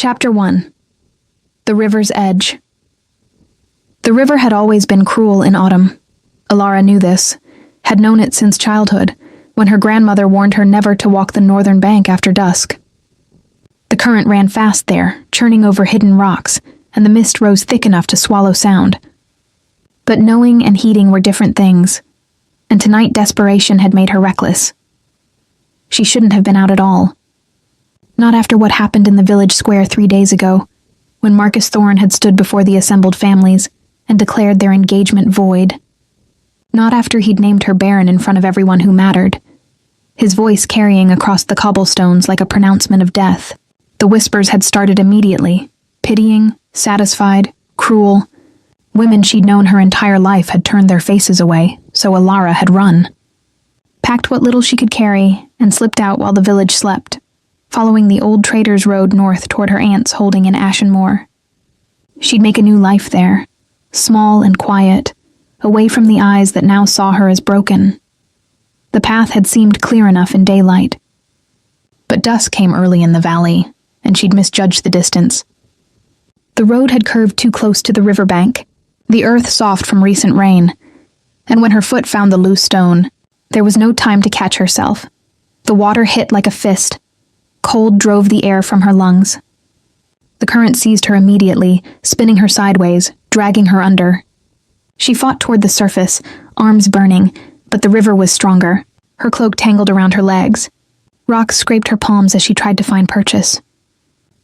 Chapter 1. The River's Edge. The river had always been cruel in autumn. Alara knew this, had known it since childhood, when her grandmother warned her never to walk the northern bank after dusk. The current ran fast there, churning over hidden rocks, and the mist rose thick enough to swallow sound. But knowing and heeding were different things, and tonight desperation had made her reckless. She shouldn't have been out at all. Not after what happened in the village square 3 days ago, when Marcus Thorne had stood before the assembled families and declared their engagement void. Not after he'd named her Baron in front of everyone who mattered, his voice carrying across the cobblestones like a pronouncement of death. The whispers had started immediately, pitying, satisfied, cruel. Women she'd known her entire life had turned their faces away, so Alara had run. Packed what little she could carry and slipped out while the village slept, following the old trader's road north toward her aunt's holding in Ashen Moor. She'd make a new life there, small and quiet, away from the eyes that now saw her as broken. The path had seemed clear enough in daylight. But dusk came early in the valley, and she'd misjudged the distance. The road had curved too close to the riverbank, the earth soft from recent rain, and when her foot found the loose stone, there was no time to catch herself. The water hit like a fist. Cold drove the air from her lungs. The current seized her immediately, spinning her sideways, dragging her under. She fought toward the surface, arms burning, but the river was stronger, her cloak tangled around her legs. Rocks scraped her palms as she tried to find purchase.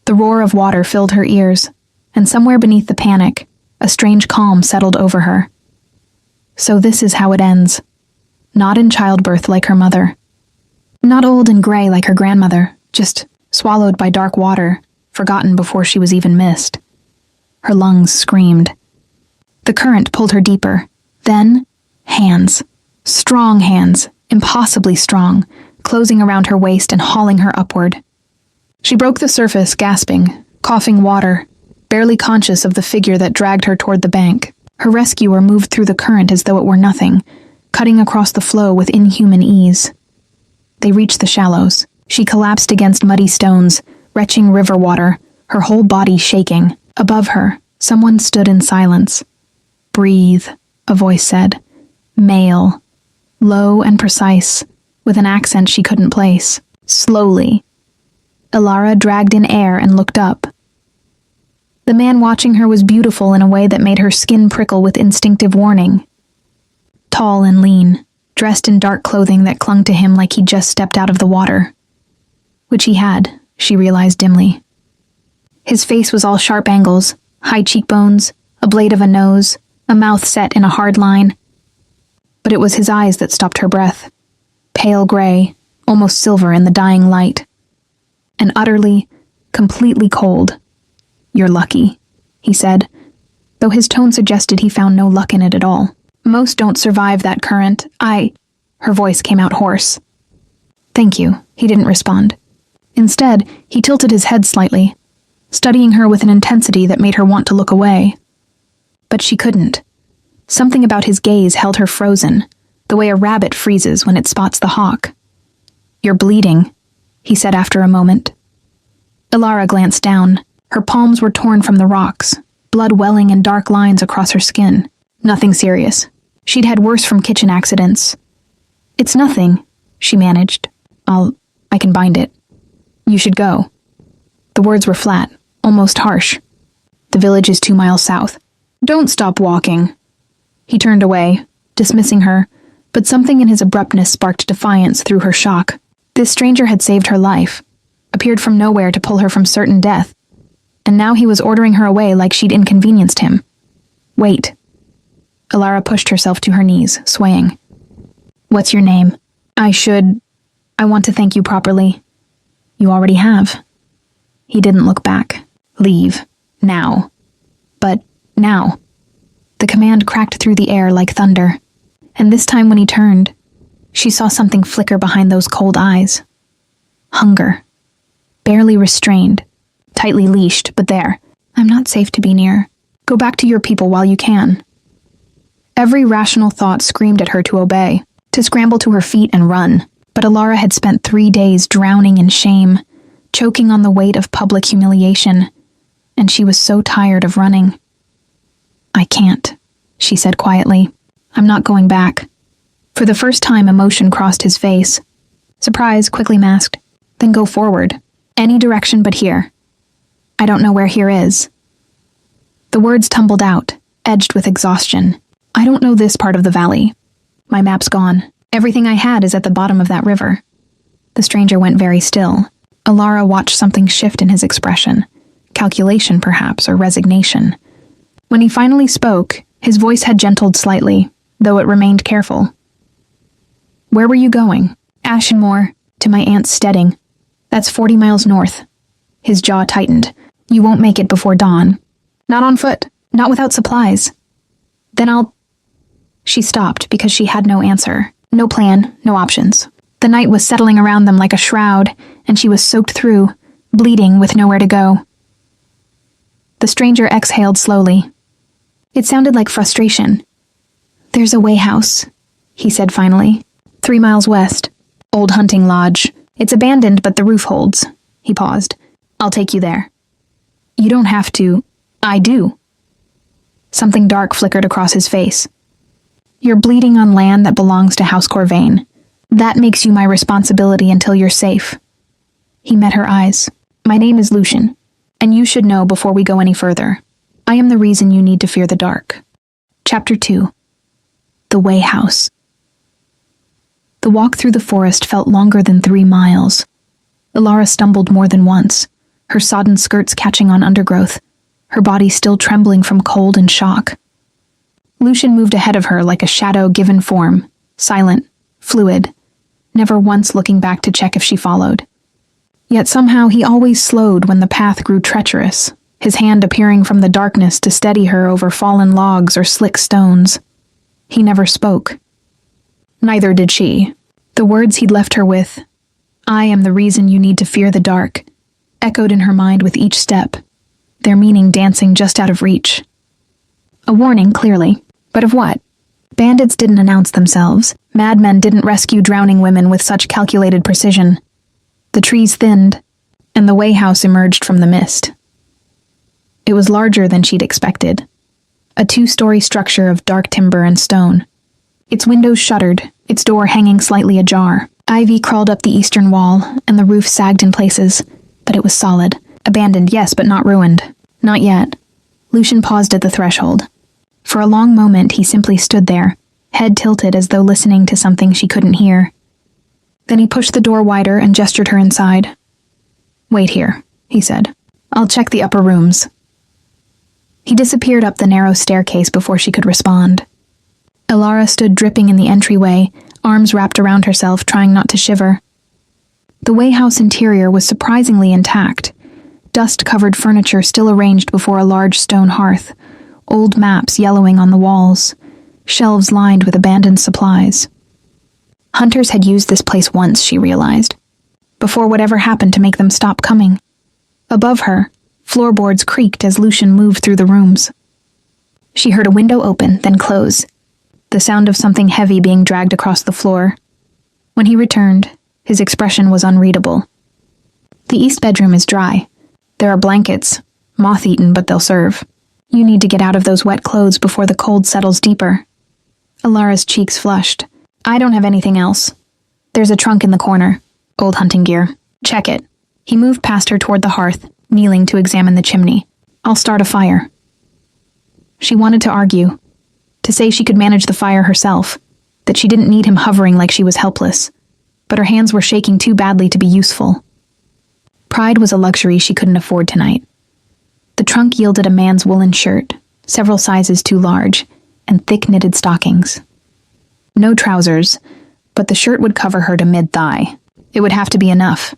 The roar of water filled her ears, and somewhere beneath the panic, a strange calm settled over her. So this is how it ends. Not in childbirth like her mother. Not old and gray like her grandmother, just swallowed by dark water, forgotten before she was even missed. Her lungs screamed. The current pulled her deeper. Then, hands. Strong hands, impossibly strong, closing around her waist and hauling her upward. She broke the surface, gasping, coughing water, barely conscious of the figure that dragged her toward the bank. Her rescuer moved through the current as though it were nothing, cutting across the flow with inhuman ease. They reached the shallows. She collapsed against muddy stones, retching river water, her whole body shaking. Above her, someone stood in silence. "Breathe," a voice said. Male. Low and precise, with an accent she couldn't place. Slowly. Alara dragged in air and looked up. The man watching her was beautiful in a way that made her skin prickle with instinctive warning. Tall and lean, dressed in dark clothing that clung to him like he'd just stepped out of the water. Which he had, she realized dimly. His face was all sharp angles, high cheekbones, a blade of a nose, a mouth set in a hard line. But it was his eyes that stopped her breath. Pale gray, almost silver in the dying light. And utterly, completely cold. "You're lucky," he said, though his tone suggested he found no luck in it at all. "Most don't survive that current. Her voice came out hoarse. "Thank you," he didn't respond. Instead, he tilted his head slightly, studying her with an intensity that made her want to look away. But she couldn't. Something about his gaze held her frozen, the way a rabbit freezes when it spots the hawk. "You're bleeding," he said after a moment. Alara glanced down. Her palms were torn from the rocks, blood welling in dark lines across her skin. Nothing serious. She'd had worse from kitchen accidents. "It's nothing," she managed. I can bind it. You should go." The words were flat, almost harsh. "The village is 2 miles south." "Don't stop walking." He turned away, dismissing her, but something in his abruptness sparked defiance through her shock. This stranger had saved her life, appeared from nowhere to pull her from certain death, and now he was ordering her away like she'd inconvenienced him. "Wait." Alara pushed herself to her knees, swaying. "What's your name?" I want to thank you properly." "You already have." He didn't look back. "Leave. Now." But now. The command cracked through the air like thunder, and this time when he turned, she saw something flicker behind those cold eyes. Hunger. Barely restrained, tightly leashed, but there. "I'm not safe to be near. Go back to your people while you can." Every rational thought screamed at her to obey, to scramble to her feet and run, but Alara had spent 3 days drowning in shame, choking on the weight of public humiliation, and she was so tired of running. "I can't," she said quietly. "I'm not going back." For the first time, emotion crossed his face. Surprise quickly masked. "Then go forward. Any direction but here." "I don't know where here is." The words tumbled out, edged with exhaustion. "I don't know this part of the valley. My map's gone. Everything I had is at the bottom of that river." The stranger went very still. Alara watched something shift in his expression. Calculation, perhaps, or resignation. When he finally spoke, his voice had gentled slightly, though it remained careful. "Where were you going?" "Ashenmoor, to my aunt's steading. That's 40 miles north." His jaw tightened. "You won't make it before dawn." "Not on foot, not without supplies." "Then I'll—" She stopped because she had no answer, no plan, no options. The night was settling around them like a shroud, and she was soaked through, bleeding with nowhere to go. The stranger exhaled slowly. It sounded like frustration. "There's a way house," he said finally. 3 miles west. Old hunting lodge. It's abandoned, but the roof holds." He paused. "I'll take you there." "You don't have to." "I do." Something dark flickered across his face. "You're bleeding on land that belongs to House Corvain. That makes you my responsibility until you're safe." He met her eyes. "My name is Lucian, and you should know before we go any further. I am the reason you need to fear the dark." Chapter 2. The Way House. The walk through the forest felt longer than 3 miles. Alara stumbled more than once, her sodden skirts catching on undergrowth, her body still trembling from cold and shock. Lucian moved ahead of her like a shadow given form, silent, fluid, never once looking back to check if she followed. Yet somehow he always slowed when the path grew treacherous, his hand appearing from the darkness to steady her over fallen logs or slick stones. He never spoke. Neither did she. The words he'd left her with, "I am the reason you need to fear the dark," echoed in her mind with each step, their meaning dancing just out of reach. A warning, clearly. But of what? Bandits didn't announce themselves. Madmen didn't rescue drowning women with such calculated precision. The trees thinned, and the way house emerged from the mist. It was larger than she'd expected. A 2-story structure of dark timber and stone. Its windows shuttered, its door hanging slightly ajar. Ivy crawled up the eastern wall, and the roof sagged in places, but it was solid. Abandoned, yes, but not ruined. Not yet. Lucian paused at the threshold. For a long moment he simply stood there, head tilted as though listening to something she couldn't hear. Then he pushed the door wider and gestured her inside. "Wait here," he said. "I'll check the upper rooms." He disappeared up the narrow staircase before she could respond. Alara stood dripping in the entryway, arms wrapped around herself, trying not to shiver. The way house interior was surprisingly intact. Dust-covered furniture still arranged before a large stone hearth, old maps yellowing on the walls, shelves lined with abandoned supplies. Hunters had used this place once, she realized, before whatever happened to make them stop coming. Above her, floorboards creaked as Lucian moved through the rooms. She heard a window open, then close, the sound of something heavy being dragged across the floor. When he returned, his expression was unreadable. "The east bedroom is dry. There are blankets, moth-eaten, but they'll serve. You need to get out of those wet clothes before the cold settles deeper." Alara's cheeks flushed. "I don't have anything else. There's a trunk in the corner. Old hunting gear. Check it." He moved past her toward the hearth, kneeling to examine the chimney. "I'll start a fire." She wanted to argue, to say she could manage the fire herself, that she didn't need him hovering like she was helpless, but her hands were shaking too badly to be useful. Pride was a luxury she couldn't afford tonight. The trunk yielded a man's woolen shirt, several sizes too large, and thick knitted stockings. No trousers, but the shirt would cover her to mid-thigh. It would have to be enough.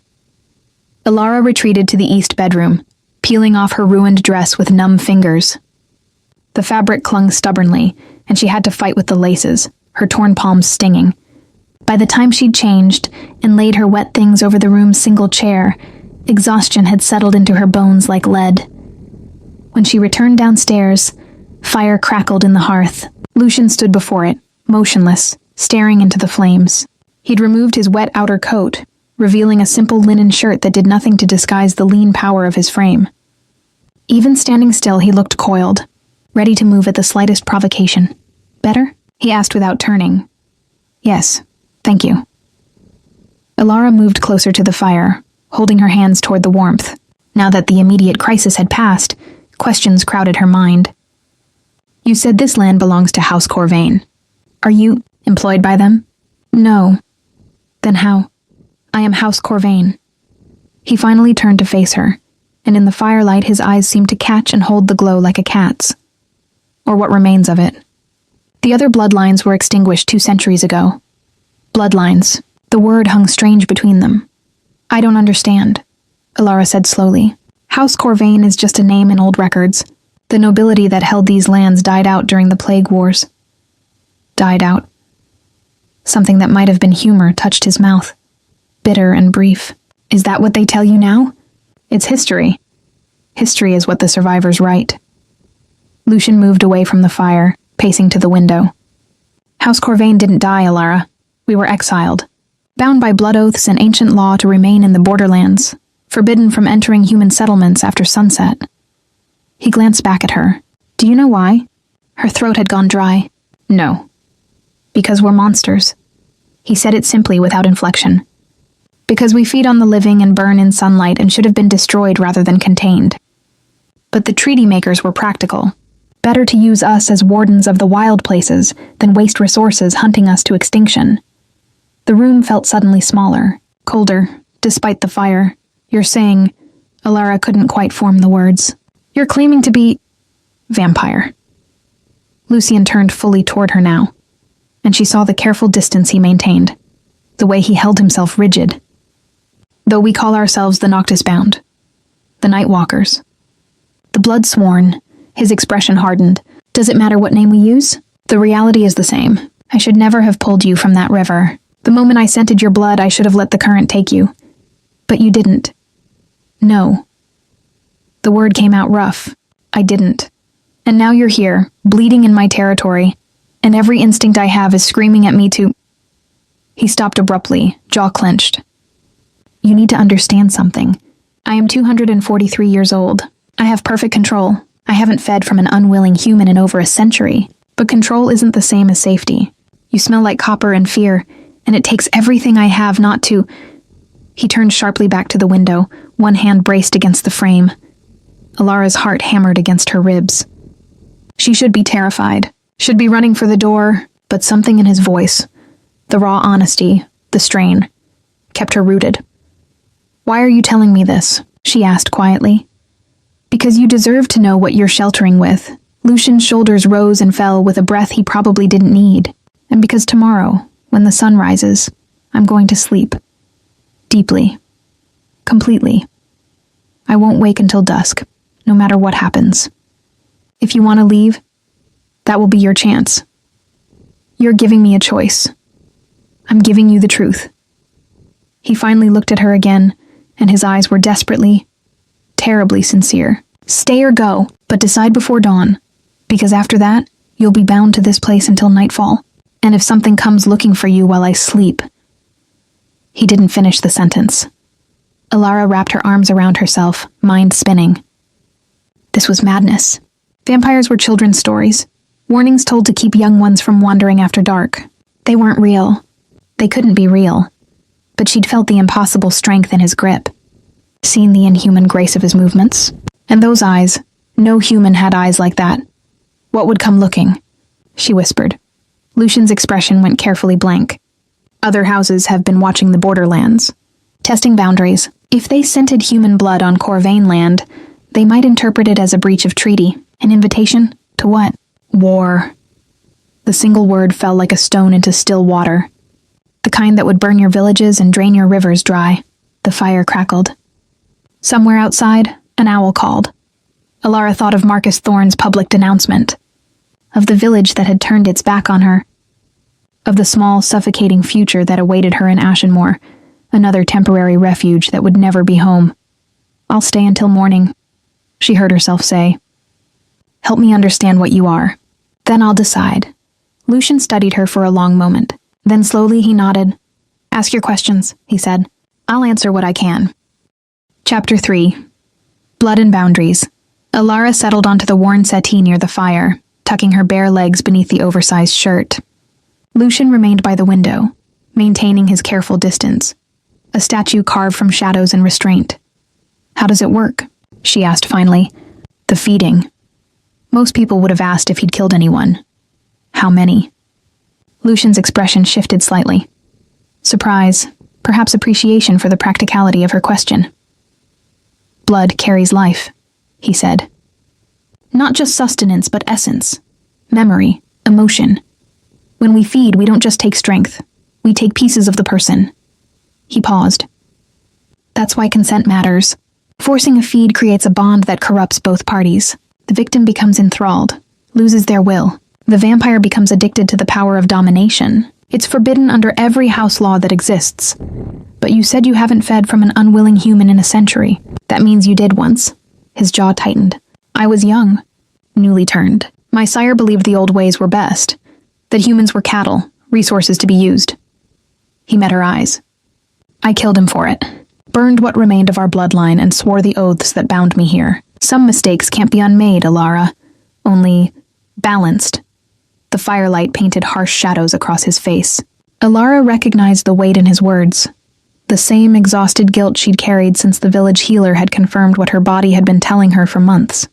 Alara retreated to the east bedroom, peeling off her ruined dress with numb fingers. The fabric clung stubbornly, and she had to fight with the laces, her torn palms stinging. By the time she'd changed and laid her wet things over the room's single chair, exhaustion had settled into her bones like lead. When she returned downstairs, fire crackled in the hearth. Lucian stood before it, motionless, staring into the flames. He'd removed his wet outer coat, revealing a simple linen shirt that did nothing to disguise the lean power of his frame. Even standing still, he looked coiled, ready to move at the slightest provocation. "Better?" he asked without turning. "Yes, thank you." Alara moved closer to the fire, holding her hands toward the warmth. Now that the immediate crisis had passed, questions crowded her mind. "You said this land belongs to House Corvain. Are you employed by them?" "No." "Then how?" "I am House Corvain." He finally turned to face her, and in the firelight his eyes seemed to catch and hold the glow like a cat's. Or what remains of it. The other bloodlines were extinguished 2 centuries ago. Bloodlines. The word hung strange between them. "I don't understand," Alara said slowly. "House Corvain is just a name in old records. The nobility that held these lands died out during the plague wars." Died out. Something that might have been humor touched his mouth. Bitter and brief. "Is that what they tell you now?" "It's history. History is what the survivors write." Lucian moved away from the fire, pacing to the window. "House Corvain didn't die, Alara. We were exiled. Bound by blood oaths and ancient law to remain in the borderlands, forbidden from entering human settlements after sunset." He glanced back at her. "Do you know why?" Her throat had gone dry. "No." "Because we're monsters." He said it simply without inflection. "Because we feed on the living and burn in sunlight and should have been destroyed rather than contained. But the treaty makers were practical. Better to use us as wardens of the wild places than waste resources hunting us to extinction." The room felt suddenly smaller, colder, despite the fire. "You're saying..." Alara couldn't quite form the words. "You're claiming to be..." "Vampire." Lucian turned fully toward her now, and she saw the careful distance he maintained, the way he held himself rigid. "Though we call ourselves the Noctis Bound, the Nightwalkers." The blood sworn, his expression hardened. "Does it matter what name we use? The reality is the same. I should never have pulled you from that river. The moment I scented your blood, I should have let the current take you. But you didn't." "No." The word came out rough. "I didn't. And now you're here, bleeding in my territory, and every instinct I have is screaming at me to..." He stopped abruptly, jaw clenched. "You need to understand something. I am 243 years old. I have perfect control. I haven't fed from an unwilling human in over a century. But control isn't the same as safety. You smell like copper and fear, and it takes everything I have not to..." He turned sharply back to the window, one hand braced against the frame. Alara's heart hammered against her ribs. She should be terrified, should be running for the door, but something in his voice, the raw honesty, the strain, kept her rooted. "Why are you telling me this?" she asked quietly. "Because you deserve to know what you're sheltering with." Lucian's shoulders rose and fell with a breath he probably didn't need. "And because tomorrow, when the sun rises, I'm going to sleep. Deeply. Completely. I won't wake until dusk, no matter what happens. If you want to leave, that will be your chance. You're giving me a choice. I'm giving you the truth." He finally looked at her again, and his eyes were desperately, terribly sincere. "Stay or go, but decide before dawn, because after that, you'll be bound to this place until nightfall. And if something comes looking for you while I sleep..." He didn't finish the sentence. Alara wrapped her arms around herself, mind spinning. This was madness. Vampires were children's stories, warnings told to keep young ones from wandering after dark. They weren't real. They couldn't be real. But she'd felt the impossible strength in his grip, seen the inhuman grace of his movements. And those eyes, no human had eyes like that. "What would come looking?" she whispered. Lucian's expression went carefully blank. "Other houses have been watching the borderlands, testing boundaries. If they scented human blood on Corvain land, they might interpret it as a breach of treaty. An invitation to what? War." The single word fell like a stone into still water. The kind that would burn your villages and drain your rivers dry. The fire crackled. Somewhere outside, an owl called. Alara thought of Marcus Thorne's public denouncement, of the village that had turned its back on her, of the small, suffocating future that awaited her in Ashenmoor, another temporary refuge that would never be home. "I'll stay until morning," she heard herself say. "Help me understand what you are. Then I'll decide." Lucian studied her for a long moment. Then slowly he nodded. "Ask your questions," he said. I'll answer what I can. Chapter 3. Blood and Boundaries. Alara settled onto the worn settee near the fire, tucking her bare legs beneath the oversized shirt. Lucian remained by the window, maintaining his careful distance, a statue carved from shadows and restraint. "How does it work?" she asked finally. "The feeding." Most people would have asked if he'd killed anyone. How many? Lucian's expression shifted slightly. Surprise, perhaps appreciation for the practicality of her question. "Blood carries life," he said. "Not just sustenance, but essence, memory, emotion. When we feed, we don't just take strength. We take pieces of the person." He paused. "That's why consent matters. Forcing a feed creates a bond that corrupts both parties. The victim becomes enthralled, loses their will. The vampire becomes addicted to the power of domination. It's forbidden under every house law that exists. But you said you haven't fed from an unwilling human in a century. That means you did once." His jaw tightened. "I was young, newly turned. My sire believed the old ways were best, that humans were cattle, resources to be used." He met her eyes. "I killed him for it. Burned what remained of our bloodline and swore the oaths that bound me here. Some mistakes can't be unmade, Alara. Only balanced." The firelight painted harsh shadows across his face. Alara recognized the weight in his words. The same exhausted guilt she'd carried since the village healer had confirmed what her body had been telling her for months.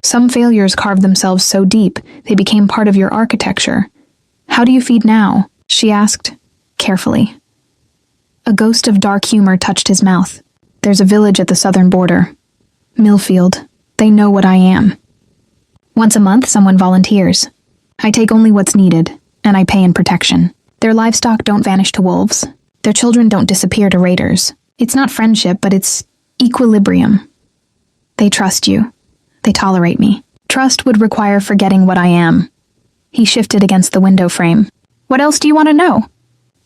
Some failures carved themselves so deep, they became part of your architecture. "How do you feed now?" she asked, carefully. A ghost of dark humor touched his mouth. "There's a village at the southern border. Millfield. They know what I am. Once a month, someone volunteers. I take only what's needed, and I pay in protection. Their livestock don't vanish to wolves. Their children don't disappear to raiders. It's not friendship, but it's equilibrium. They trust you. They tolerate me. Trust would require forgetting what I am." He shifted against the window frame. "What else do you want to know?"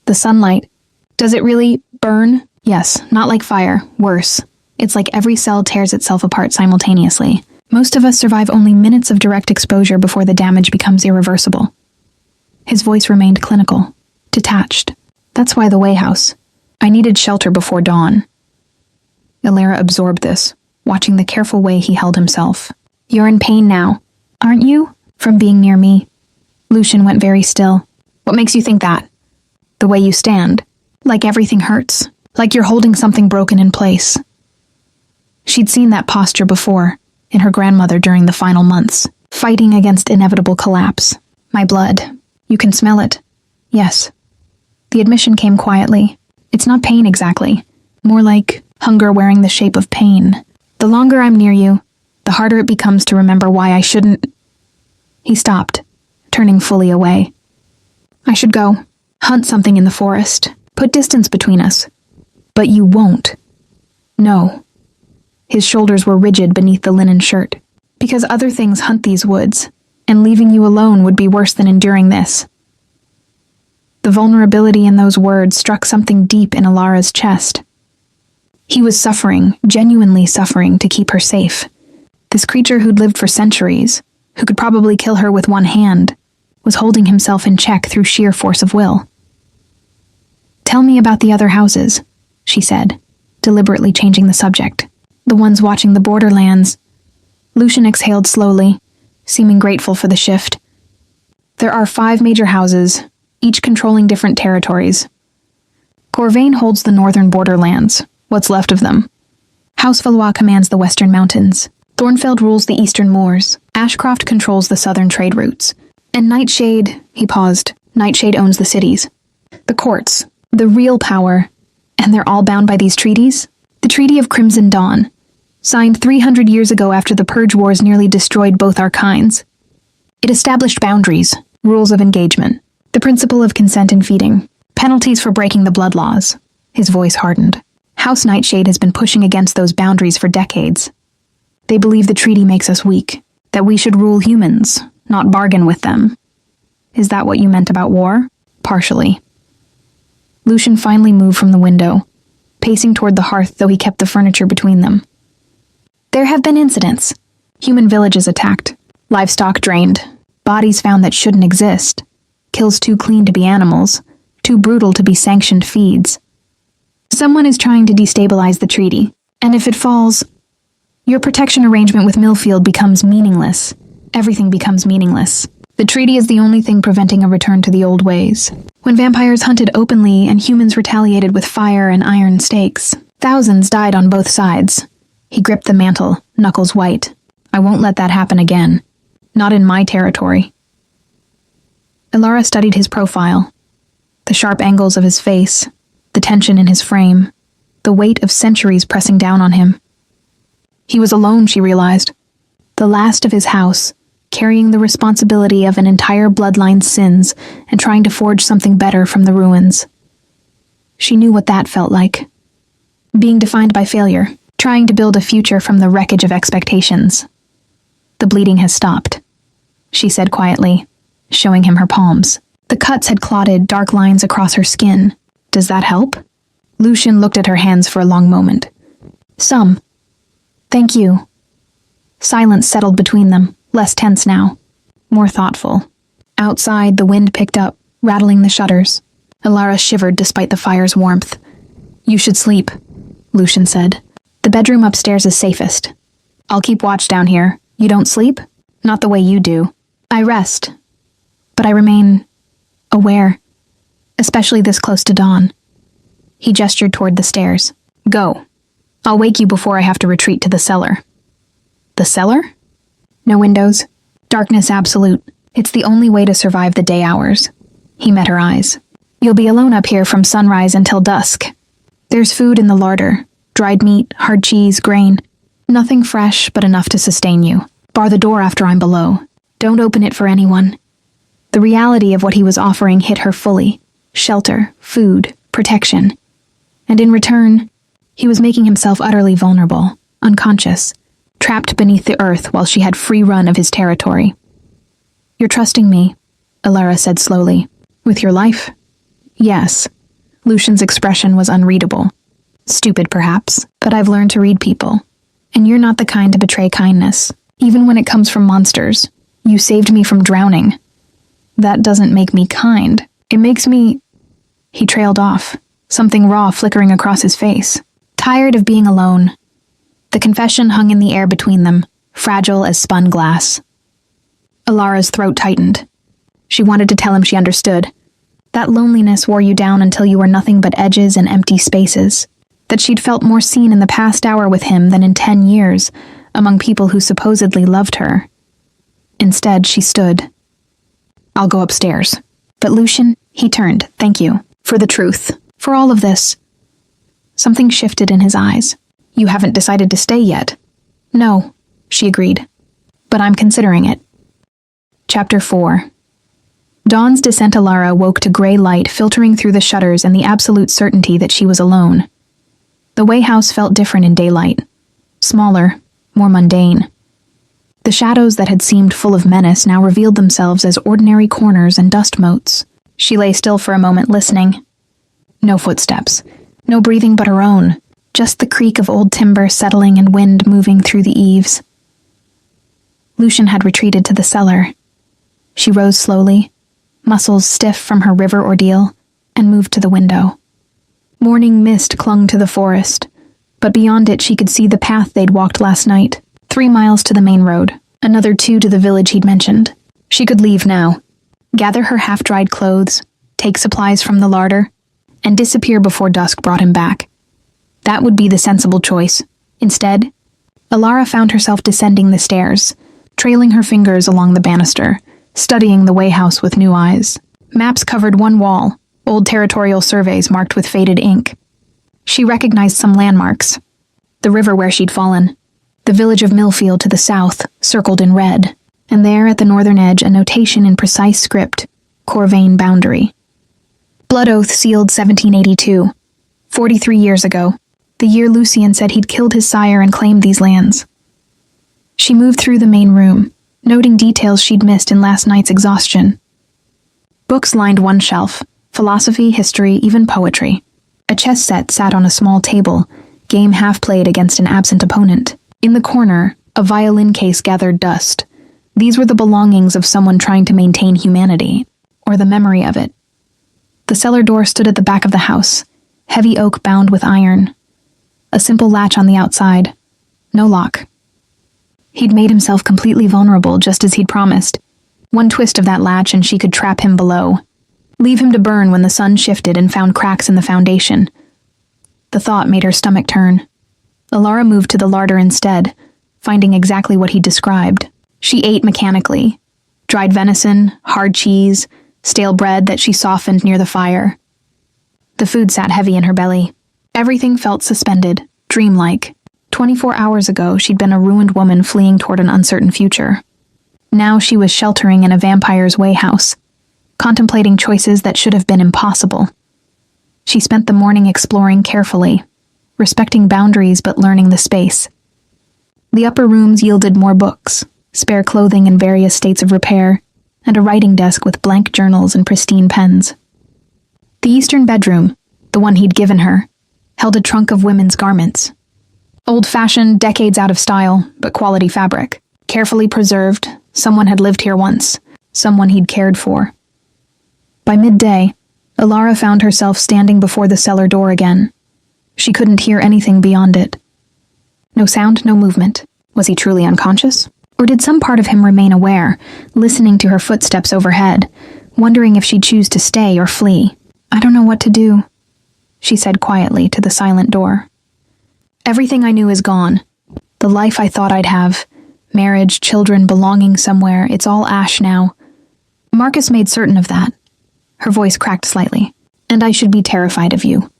"The sunlight. Does it really burn?" "Yes, not like fire. Worse. It's like every cell tears itself apart simultaneously. Most of us survive only minutes of direct exposure before the damage becomes irreversible." His voice remained clinical, detached. "That's why the Way House. I needed shelter before dawn." Alara absorbed this, watching the careful way he held himself. "You're in pain now, aren't you? From being near me." Lucian went very still. "What makes you think that?" "The way you stand. Like everything hurts. Like you're holding something broken in place." She'd seen that posture before, in her grandmother during the final months, fighting against inevitable collapse. "My blood. You can smell it." "Yes." The admission came quietly. "It's not pain exactly. More like hunger wearing the shape of pain. The longer I'm near you, the harder it becomes to remember why I shouldn't—" He stopped, turning fully away. "I should go. Hunt something in the forest. Put distance between us. But you won't." "No." His shoulders were rigid beneath the linen shirt. "Because other things hunt these woods, and leaving you alone would be worse than enduring this." The vulnerability in those words struck something deep in Alara's chest. He was suffering, genuinely suffering, to keep her safe. This creature who'd lived for centuries, who could probably kill her with one hand, was holding himself in check through sheer force of will. "Tell me about the other houses," she said, deliberately changing the subject. "The ones watching the borderlands." Lucian exhaled slowly, seeming grateful for the shift. "There are 5 major houses, each controlling different territories. Corvain holds the northern borderlands, what's left of them. House Valois commands the western mountains. Thornfeld rules the eastern moors. Ashcroft controls the southern trade routes. And Nightshade," he paused, "Nightshade owns the cities. The courts, the real power. And they're all bound by these treaties? The Treaty of Crimson Dawn, signed 300 years ago after the Purge Wars nearly destroyed both our kinds. It established boundaries, rules of engagement, the principle of consent in feeding, penalties for breaking the blood laws." His voice hardened. "House Nightshade has been pushing against those boundaries for decades. They believe the treaty makes us weak, that we should rule humans, not bargain with them." "Is that what you meant about war?" "Partially." Lucian finally moved from the window, pacing toward the hearth though he kept the furniture between them. "There have been incidents. Human villages attacked, livestock drained, bodies found that shouldn't exist, kills too clean to be animals, too brutal to be sanctioned feeds. Someone is trying to destabilize the treaty, and if it falls, your protection arrangement with Millfield becomes meaningless. Everything becomes meaningless. The treaty is the only thing preventing a return to the old ways. When vampires hunted openly and humans retaliated with fire and iron stakes, thousands died on both sides. He gripped the mantle, knuckles white. I won't let that happen again. Not in my territory. Elara studied his profile. The sharp angles of his face, the tension in his frame, the weight of centuries pressing down on him. He was alone, she realized. The last of his house, carrying the responsibility of an entire bloodline's sins and trying to forge something better from the ruins. She knew what that felt like. Being defined by failure, trying to build a future from the wreckage of expectations. The bleeding has stopped, she said quietly, showing him her palms. The cuts had clotted dark lines across her skin. Does that help? Lucian looked at her hands for a long moment. Some. Thank you. Silence settled between them, less tense now, more thoughtful. Outside, the wind picked up, rattling the shutters. Elara shivered despite the fire's warmth. You should sleep, Lucian said. The bedroom upstairs is safest. I'll keep watch down here. You don't sleep? Not the way you do. I rest, but I remain aware, especially this close to dawn. He gestured toward the stairs. Go. I'll wake you before I have to retreat to the cellar. The cellar? No windows. Darkness absolute. It's the only way to survive the day hours. He met her eyes. You'll be alone up here from sunrise until dusk. There's food in the larder. Dried meat, hard cheese, grain. Nothing fresh, but enough to sustain you. Bar the door after I'm below. Don't open it for anyone. The reality of what he was offering hit her fully. Shelter, food, protection. And in return, he was making himself utterly vulnerable, unconscious, trapped beneath the earth while she had free run of his territory. You're trusting me, Elara said slowly. With your life? Yes. Lucian's expression was unreadable. Stupid, perhaps, but I've learned to read people. And you're not the kind to betray kindness, even when it comes from monsters. You saved me from drowning. That doesn't make me kind. It makes me... He trailed off, something raw flickering across his face. Tired of being alone. The confession hung in the air between them, fragile as spun glass. Alara's throat tightened. She wanted to tell him she understood. That loneliness wore you down until you were nothing but edges and empty spaces. That she'd felt more seen in the past hour with him than in 10 years, among people who supposedly loved her. Instead, she stood. I'll go upstairs. But Lucian, he turned, thank you, for the truth, for all of this. Something shifted in his eyes. You haven't decided to stay yet. No, she agreed. But I'm considering it. Chapter 4. Dawn's descent. Elara woke to gray light filtering through the shutters and the absolute certainty that she was alone. The Way House felt different in daylight. Smaller, more mundane. The shadows that had seemed full of menace now revealed themselves as ordinary corners and dust motes. She lay still for a moment, listening. No footsteps. No breathing but her own. Just the creak of old timber settling and wind moving through the eaves. Lucian had retreated to the cellar. She rose slowly, muscles stiff from her river ordeal, and moved to the window. Morning mist clung to the forest, but beyond it she could see the path they'd walked last night. 3 miles to the main road, another 2 to the village he'd mentioned. She could leave now, gather her half-dried clothes, take supplies from the larder, and disappear before dusk brought him back. That would be the sensible choice. Instead, Elara found herself descending the stairs, trailing her fingers along the banister, studying the Way House with new eyes. Maps covered one wall, old territorial surveys marked with faded ink. She recognized some landmarks. The river where she'd fallen, the village of Millfield to the south, circled in red, and there at the northern edge a notation in precise script, Corvain boundary. Blood oath sealed 1782, 43 years ago, the year Lucian said he'd killed his sire and claimed these lands. She moved through the main room, noting details she'd missed in last night's exhaustion. Books lined one shelf, philosophy, history, even poetry. A chess set sat on a small table, game half played against an absent opponent. In the corner, a violin case gathered dust. These were the belongings of someone trying to maintain humanity, or the memory of it. The cellar door stood at the back of the house, heavy oak bound with iron. A simple latch on the outside. No lock. He'd made himself completely vulnerable, just as he'd promised. One twist of that latch and she could trap him below. Leave him to burn when the sun shifted and found cracks in the foundation. The thought made her stomach turn. Alara moved to the larder instead, finding exactly what he described. She ate mechanically. Dried venison, hard cheese, stale bread that she softened near the fire. The food sat heavy in her belly. Everything felt suspended, dreamlike. 24 hours ago, she'd been a ruined woman fleeing toward an uncertain future. Now she was sheltering in a vampire's way house, contemplating choices that should have been impossible. She spent the morning exploring carefully, respecting boundaries but learning the space. The upper rooms yielded more books, spare clothing in various states of repair, and a writing desk with blank journals and pristine pens. The eastern bedroom, the one he'd given her, held a trunk of women's garments. Old-fashioned, decades out of style, but quality fabric. Carefully preserved, someone had lived here once, someone he'd cared for. By midday, Alara found herself standing before the cellar door again. She couldn't hear anything beyond it. No sound, no movement. Was he truly unconscious? Or did some part of him remain aware, listening to her footsteps overhead, wondering if she'd choose to stay or flee? "I don't know what to do," she said quietly to the silent door. "Everything I knew is gone. The life I thought I'd have, marriage, children, belonging somewhere, it's all ash now. Marcus made certain of that." Her voice cracked slightly. "And I should be terrified of you.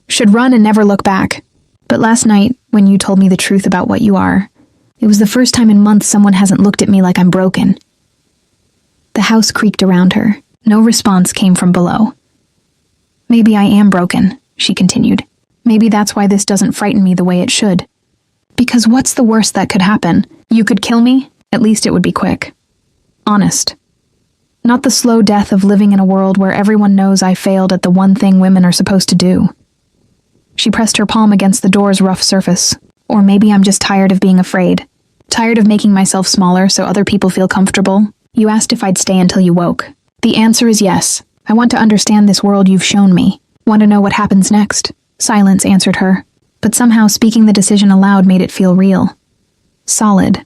Should run and never look back. But last night, when you told me the truth about what you are, it was the first time in months someone hasn't looked at me like I'm broken." The house creaked around her. No response came from below. "Maybe I am broken," she continued. "Maybe that's why this doesn't frighten me the way it should. Because what's the worst that could happen? You could kill me, at least it would be quick. Honest. Not the slow death of living in a world where everyone knows I failed at the one thing women are supposed to do." She pressed her palm against the door's rough surface. "Or maybe I'm just tired of being afraid. Tired of making myself smaller so other people feel comfortable. You asked if I'd stay until you woke. The answer is yes. I want to understand this world you've shown me. Want to know what happens next." Silence answered her, but somehow speaking the decision aloud made it feel real. Solid.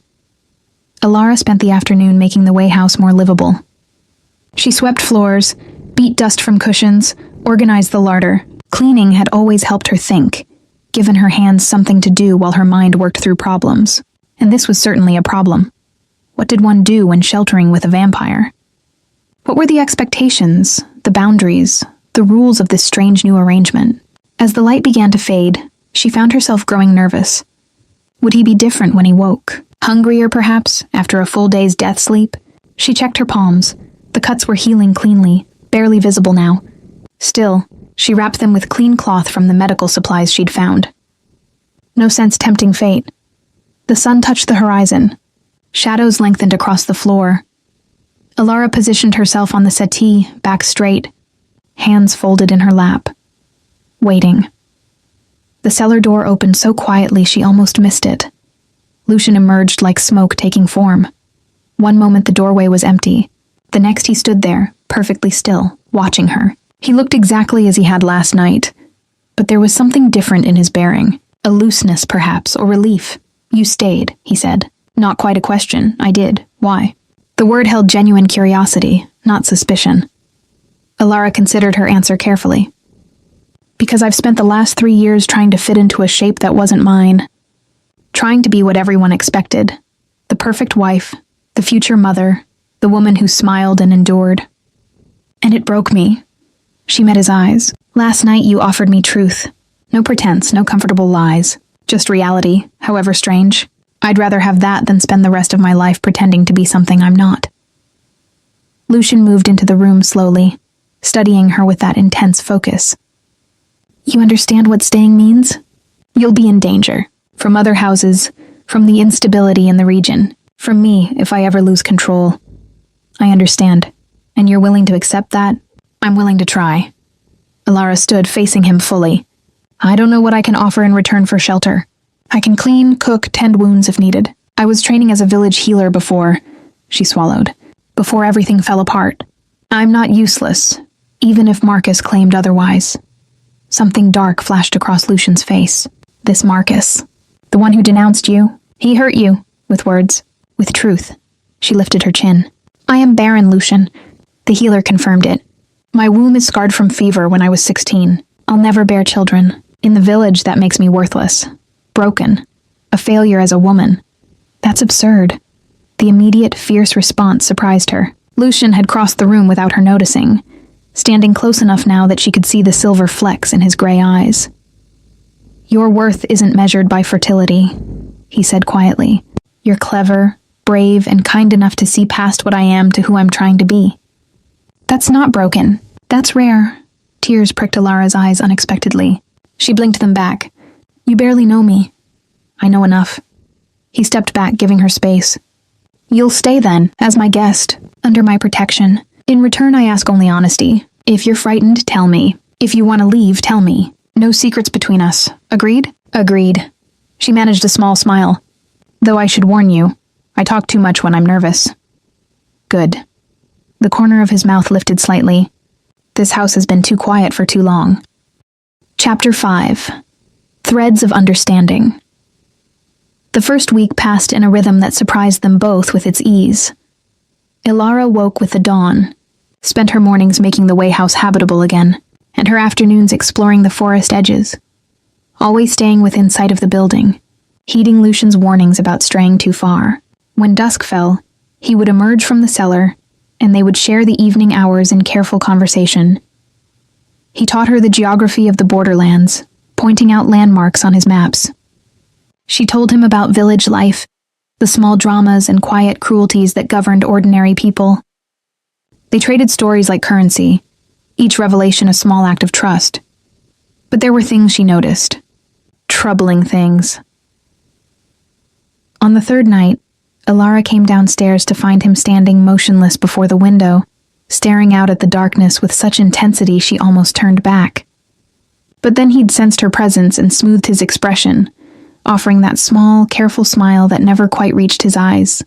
Alara spent the afternoon making the way house more livable. She swept floors, beat dust from cushions, organized the larder. Cleaning had always helped her think, given her hands something to do while her mind worked through problems. And this was certainly a problem. What did one do when sheltering with a vampire? What were the expectations, the boundaries, the rules of this strange new arrangement? As the light began to fade, she found herself growing nervous. Would he be different when he woke? Hungrier, perhaps, after a full day's death sleep? She checked her palms. The cuts were healing cleanly, barely visible now. Still, she wrapped them with clean cloth from the medical supplies she'd found. No sense tempting fate. The sun touched the horizon. Shadows lengthened across the floor. Alara positioned herself on the settee, back straight, hands folded in her lap. Waiting. The cellar door opened so quietly she almost missed it. Lucian emerged like smoke taking form. One moment the doorway was empty. The next he stood there, perfectly still, watching her. He looked exactly as he had last night, but there was something different in his bearing. A looseness, perhaps, or relief. "You stayed," he said. "Not quite a question. I did. Why?" The word held genuine curiosity, not suspicion. Alara considered her answer carefully. "Because I've spent the last 3 years trying to fit into a shape that wasn't mine. Trying to be what everyone expected. The perfect wife, the future mother, the woman who smiled and endured. And it broke me." She met his eyes. "Last night you offered me truth. No pretense, no comfortable lies. Just reality, however strange. I'd rather have that than spend the rest of my life pretending to be something I'm not." Lucian moved into the room slowly, studying her with that intense focus. "You understand what staying means? You'll be in danger. From other houses, from the instability in the region, from me if I ever lose control. I understand. And you're willing to accept that? I'm willing to try." Alara stood facing him fully. "I don't know what I can offer in return for shelter. I can clean, cook, tend wounds if needed. I was training as a village healer before," she swallowed, "before everything fell apart. I'm not useless, even if Marcus claimed otherwise. Something dark flashed across Lucian's face. This Marcus. The one who denounced you. He hurt you. With words. With truth. She lifted her chin. I am barren, Lucian. The healer confirmed it. My womb is scarred from fever when I was 16. I'll never bear children. In the village, that makes me worthless. Broken. A failure as a woman. That's absurd. The immediate, fierce response surprised her. Lucian had crossed the room without her noticing, standing close enough now that she could see the silver flecks in his gray eyes. Your worth isn't measured by fertility, he said quietly. You're clever, brave, and kind enough to see past what I am to who I'm trying to be. That's not broken. That's rare. Tears pricked Alara's eyes unexpectedly. She blinked them back. You barely know me. I know enough. He stepped back, giving her space. You'll stay then, as my guest, under my protection. In return, I ask only honesty. If you're frightened, tell me. If you want to leave, tell me. No secrets between us. Agreed? Agreed. She managed a small smile. Though I should warn you, I talk too much when I'm nervous. Good. The corner of his mouth lifted slightly. This house has been too quiet for too long. Chapter 5. Threads of Understanding. The first week passed in a rhythm that surprised them both with its ease. Alara woke with the dawn, spent her mornings making the Way House habitable again, and her afternoons exploring the forest edges, always staying within sight of the building, heeding Lucian's warnings about straying too far. When dusk fell, he would emerge from the cellar, and they would share the evening hours in careful conversation. He taught her the geography of the borderlands, pointing out landmarks on his maps. She told him about village life, the small dramas and quiet cruelties that governed ordinary people. They traded stories like currency, each revelation a small act of trust. But there were things she noticed. Troubling things. On the third night, Alara came downstairs to find him standing motionless before the window, staring out at the darkness with such intensity she almost turned back. But then he'd sensed her presence and smoothed his expression, offering that small, careful smile that never quite reached his eyes.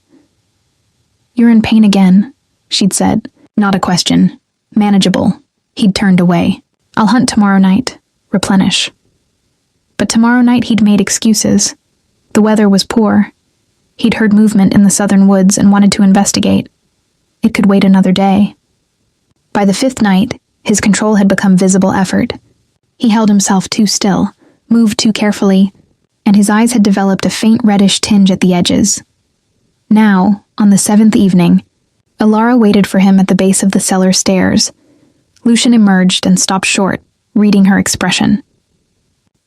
You're in pain again, she'd said. Not a question. Manageable. He'd turned away. I'll hunt tomorrow night. Replenish. But tomorrow night he'd made excuses. The weather was poor. He'd heard movement in the southern woods and wanted to investigate. It could wait another day. By the fifth night, his control had become visible effort. He held himself too still, moved too carefully, and his eyes had developed a faint reddish tinge at the edges. Now, on the seventh evening, Alara waited for him at the base of the cellar stairs. Lucian emerged and stopped short, reading her expression.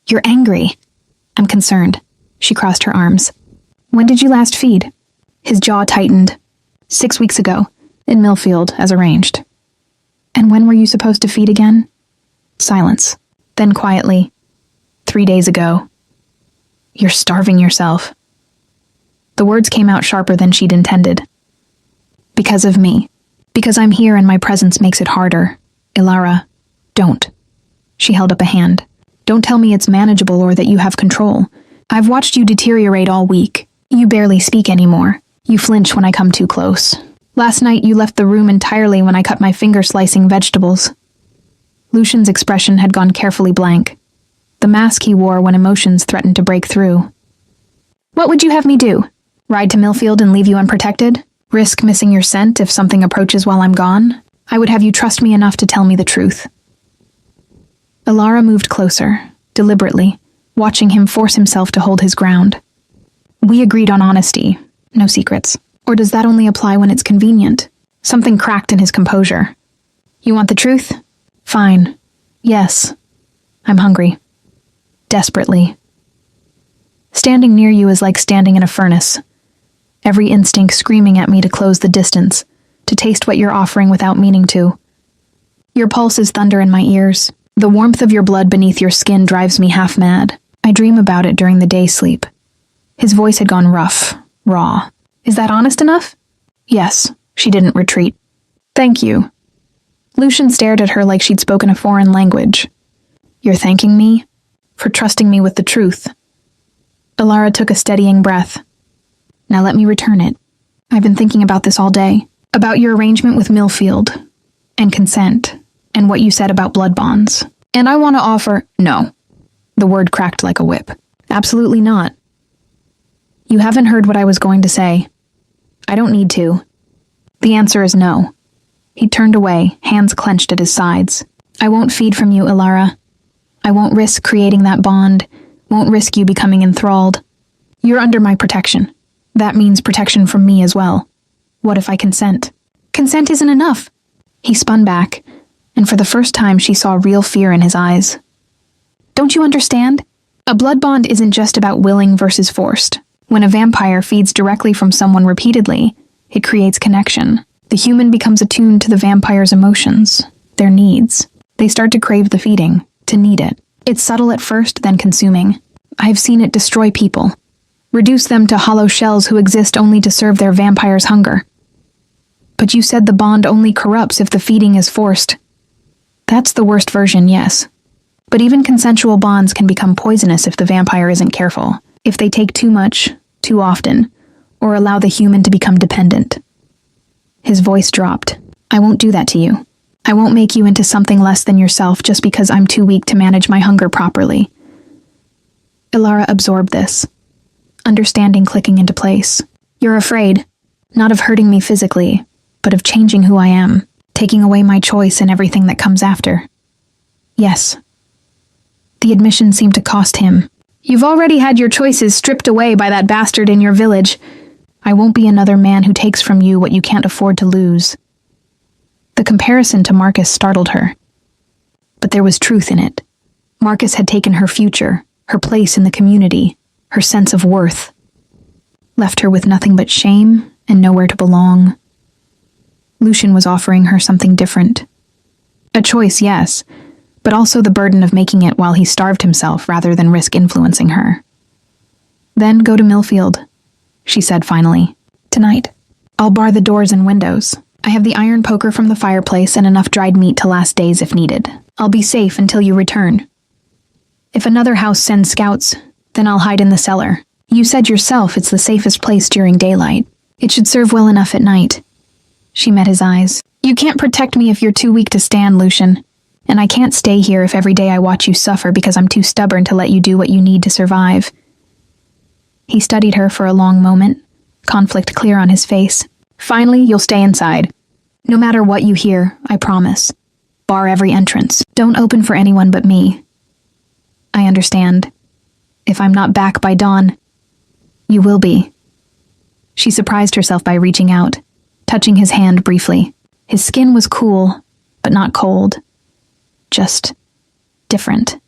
You're angry. I'm concerned. She crossed her arms. When did you last feed? His jaw tightened. 6 weeks ago, in Millfield, as arranged. And when were you supposed to feed again? Silence. Then quietly, 3 days ago. You're starving yourself. The words came out sharper than she'd intended. Because of me. Because I'm here and my presence makes it harder. Alara, don't. She held up a hand. Don't tell me it's manageable or that you have control. I've watched you deteriorate all week. You barely speak anymore. You flinch when I come too close. Last night you left the room entirely when I cut my finger slicing vegetables. Lucian's expression had gone carefully blank. The mask he wore when emotions threatened to break through. What would you have me do? Ride to Millfield and leave you unprotected? Risk missing your scent if something approaches while I'm gone? I would have you trust me enough to tell me the truth. Alara moved closer, deliberately, watching him force himself to hold his ground. We agreed on honesty, no secrets. Or does that only apply when it's convenient? Something cracked in his composure. You want the truth? Fine. Yes. I'm hungry. Desperately. Standing near you is like standing in a furnace. Every instinct screaming at me to close the distance, to taste what you're offering without meaning to. Your pulse is thunder in my ears. The warmth of your blood beneath your skin drives me half mad. I dream about it during the day sleep. His voice had gone rough, raw. Is that honest enough? Yes, she didn't retreat. Thank you. Lucian stared at her like she'd spoken a foreign language. You're thanking me? For trusting me with the truth. Alara took a steadying breath. Now let me return it. I've been thinking about this all day. About your arrangement with Millfield. And consent. And what you said about blood bonds. And I want to offer— No. The word cracked like a whip. Absolutely not. You haven't heard what I was going to say. I don't need to. The answer is no. He turned away, hands clenched at his sides. I won't feed from you, Ilara. I won't risk creating that bond, won't risk you becoming enthralled. You're under my protection. That means protection from me as well. What if I consent? Consent isn't enough. He spun back, and for the first time she saw real fear in his eyes. Don't you understand? A blood bond isn't just about willing versus forced. When a vampire feeds directly from someone repeatedly, it creates connection. The human becomes attuned to the vampire's emotions, their needs. They start to crave the feeding, to need it. It's subtle at first, then consuming. I've seen it destroy people, reduce them to hollow shells who exist only to serve their vampire's hunger. But you said the bond only corrupts if the feeding is forced. That's the worst version, yes. But even consensual bonds can become poisonous if the vampire isn't careful, if they take too much, too often, or allow the human to become dependent. His voice dropped. I won't do that to you. I won't make you into something less than yourself just because I'm too weak to manage my hunger properly. Ilara absorbed this, understanding clicking into place. You're afraid, not of hurting me physically, but of changing who I am, taking away my choice and everything that comes after. Yes. The admission seemed to cost him. You've already had your choices stripped away by that bastard in your village. I won't be another man who takes from you what you can't afford to lose. The comparison to Marcus startled her. But there was truth in it. Marcus had taken her future, her place in the community, her sense of worth. Left her with nothing but shame and nowhere to belong. Lucian was offering her something different. A choice, yes, but also the burden of making it while he starved himself rather than risk influencing her. Then go to Millfield, she said finally. Tonight. I'll bar the doors and windows. I have the iron poker from the fireplace and enough dried meat to last days if needed. I'll be safe until you return. If another house sends scouts, then I'll hide in the cellar. You said yourself it's the safest place during daylight. It should serve well enough at night. She met his eyes. You can't protect me if you're too weak to stand, Lucian. And I can't stay here if every day I watch you suffer because I'm too stubborn to let you do what you need to survive. He studied her for a long moment, conflict clear on his face. Finally, you'll stay inside. No matter what you hear, I promise. Bar every entrance. Don't open for anyone but me. I understand. If I'm not back by dawn, you will be. She surprised herself by reaching out, touching his hand briefly. His skin was cool, but not cold. Just different.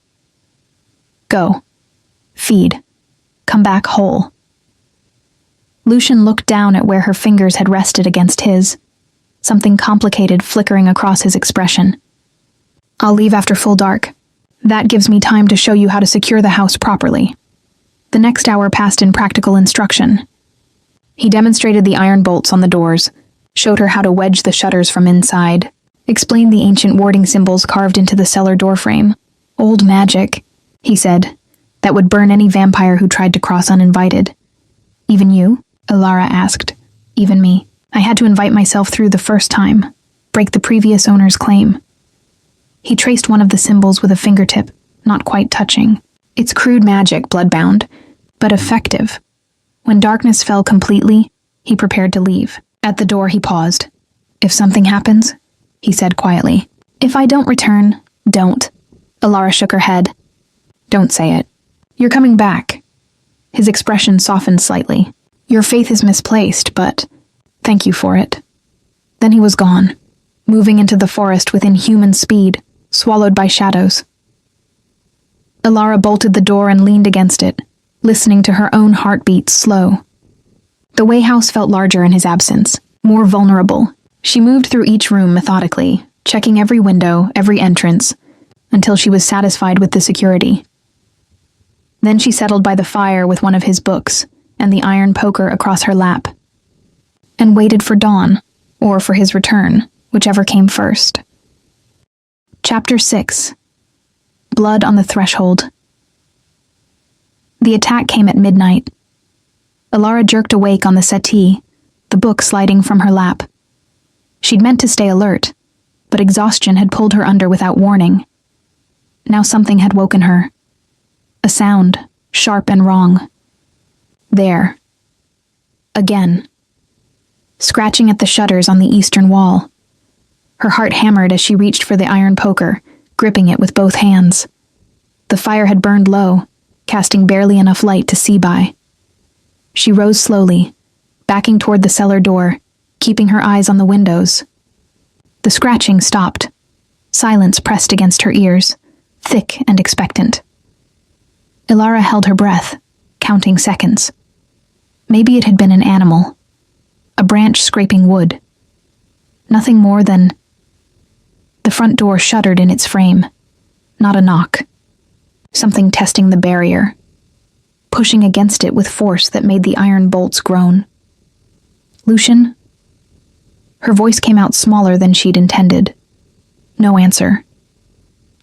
Go. Feed. Come back whole. Lucian looked down at where her fingers had rested against his, something complicated flickering across his expression. I'll leave after full dark. That gives me time to show you how to secure the house properly. The next hour passed in practical instruction. He demonstrated the iron bolts on the doors, showed her how to wedge the shutters from inside, explained the ancient warding symbols carved into the cellar doorframe. Old magic, he said, that would burn any vampire who tried to cross uninvited. Even you? Ilara asked. Even me. I had to invite myself through the first time, break the previous owner's claim. He traced one of the symbols with a fingertip, not quite touching. It's crude magic, bloodbound, but effective. When darkness fell completely, he prepared to leave. At the door, he paused. If something happens, he said quietly. If I don't return, don't. Ilara shook her head. Don't say it. You're coming back. His expression softened slightly. Your faith is misplaced, but thank you for it. Then he was gone, moving into the forest with inhuman speed, swallowed by shadows. Ilara bolted the door and leaned against it, listening to her own heartbeat slow. The Way House felt larger in his absence, more vulnerable. She moved through each room methodically, checking every window, every entrance, until she was satisfied with the security. Then she settled by the fire with one of his books and the iron poker across her lap, and waited for dawn, or for his return, whichever came first. Chapter 6. Blood on the Threshold. The attack came at midnight. Ilara jerked awake on the settee, the book sliding from her lap. She'd meant to stay alert, but exhaustion had pulled her under without warning. Now something had woken her. A sound, sharp and wrong. There. Again. Scratching at the shutters on the eastern wall. Her heart hammered as she reached for the iron poker, gripping it with both hands. The fire had burned low, casting barely enough light to see by. She rose slowly, backing toward the cellar door, keeping her eyes on the windows. The scratching stopped. Silence pressed against her ears, thick and expectant. Ilara held her breath, counting seconds. Maybe it had been an animal. A branch scraping wood. Nothing more than... The front door shuddered in its frame. Not a knock. Something testing the barrier. Pushing against it with force that made the iron bolts groan. Lucian? Her voice came out smaller than she'd intended. No answer.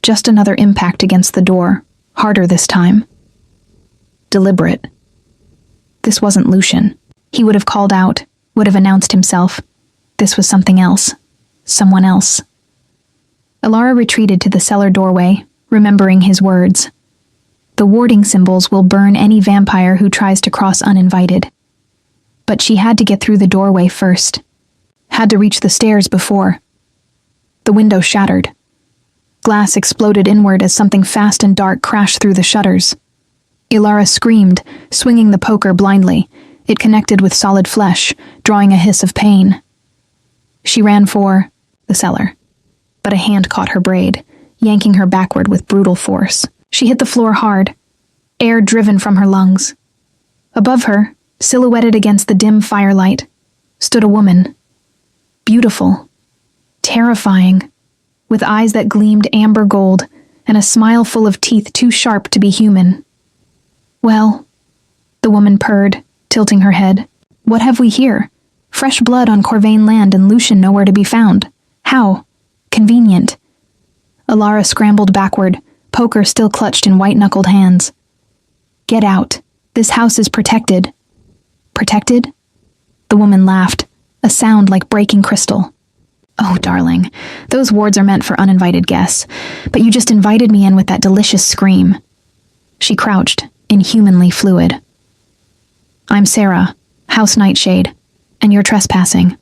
Just another impact against the door, harder this time. Deliberate. This wasn't Lucian. He would have called out, would have announced himself. This was something else. Someone else. Ilara retreated to the cellar doorway, remembering his words. The warding symbols will burn any vampire who tries to cross uninvited. But she had to get through the doorway first. Had to reach the stairs before. The window shattered. Glass exploded inward as something fast and dark crashed through the shutters. Ilara screamed, swinging the poker blindly. It connected with solid flesh, drawing a hiss of pain. She ran for the cellar, but a hand caught her braid, yanking her backward with brutal force. She hit the floor hard, air driven from her lungs. Above her, silhouetted against the dim firelight, stood a woman. Beautiful, terrifying, with eyes that gleamed amber gold and a smile full of teeth too sharp to be human. Well, the woman purred, tilting her head. What have we here? Fresh blood on Corvain land and Lucian nowhere to be found. How? Convenient. Ilara scrambled backward, poker still clutched in white-knuckled hands. Get out. This house is protected. Protected? The woman laughed, a sound like breaking crystal. Oh, darling, those wards are meant for uninvited guests, but you just invited me in with that delicious scream. She crouched, inhumanly fluid. I'm Sarah, House Nightshade, and you're trespassing.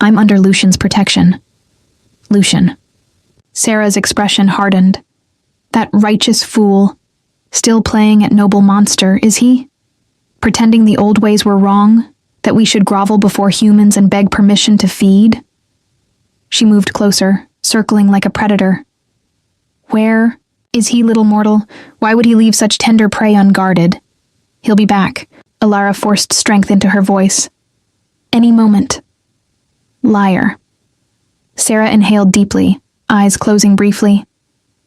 I'm under Lucian's protection. Lucian. Sarah's expression hardened. That righteous fool. Still playing at noble monster, is he? Pretending the old ways were wrong? That we should grovel before humans and beg permission to feed? She moved closer, circling like a predator. Where is he, little mortal? Why would he leave such tender prey unguarded? He'll be back. Ilara forced strength into her voice. Any moment. Liar. Sarah inhaled deeply, eyes closing briefly.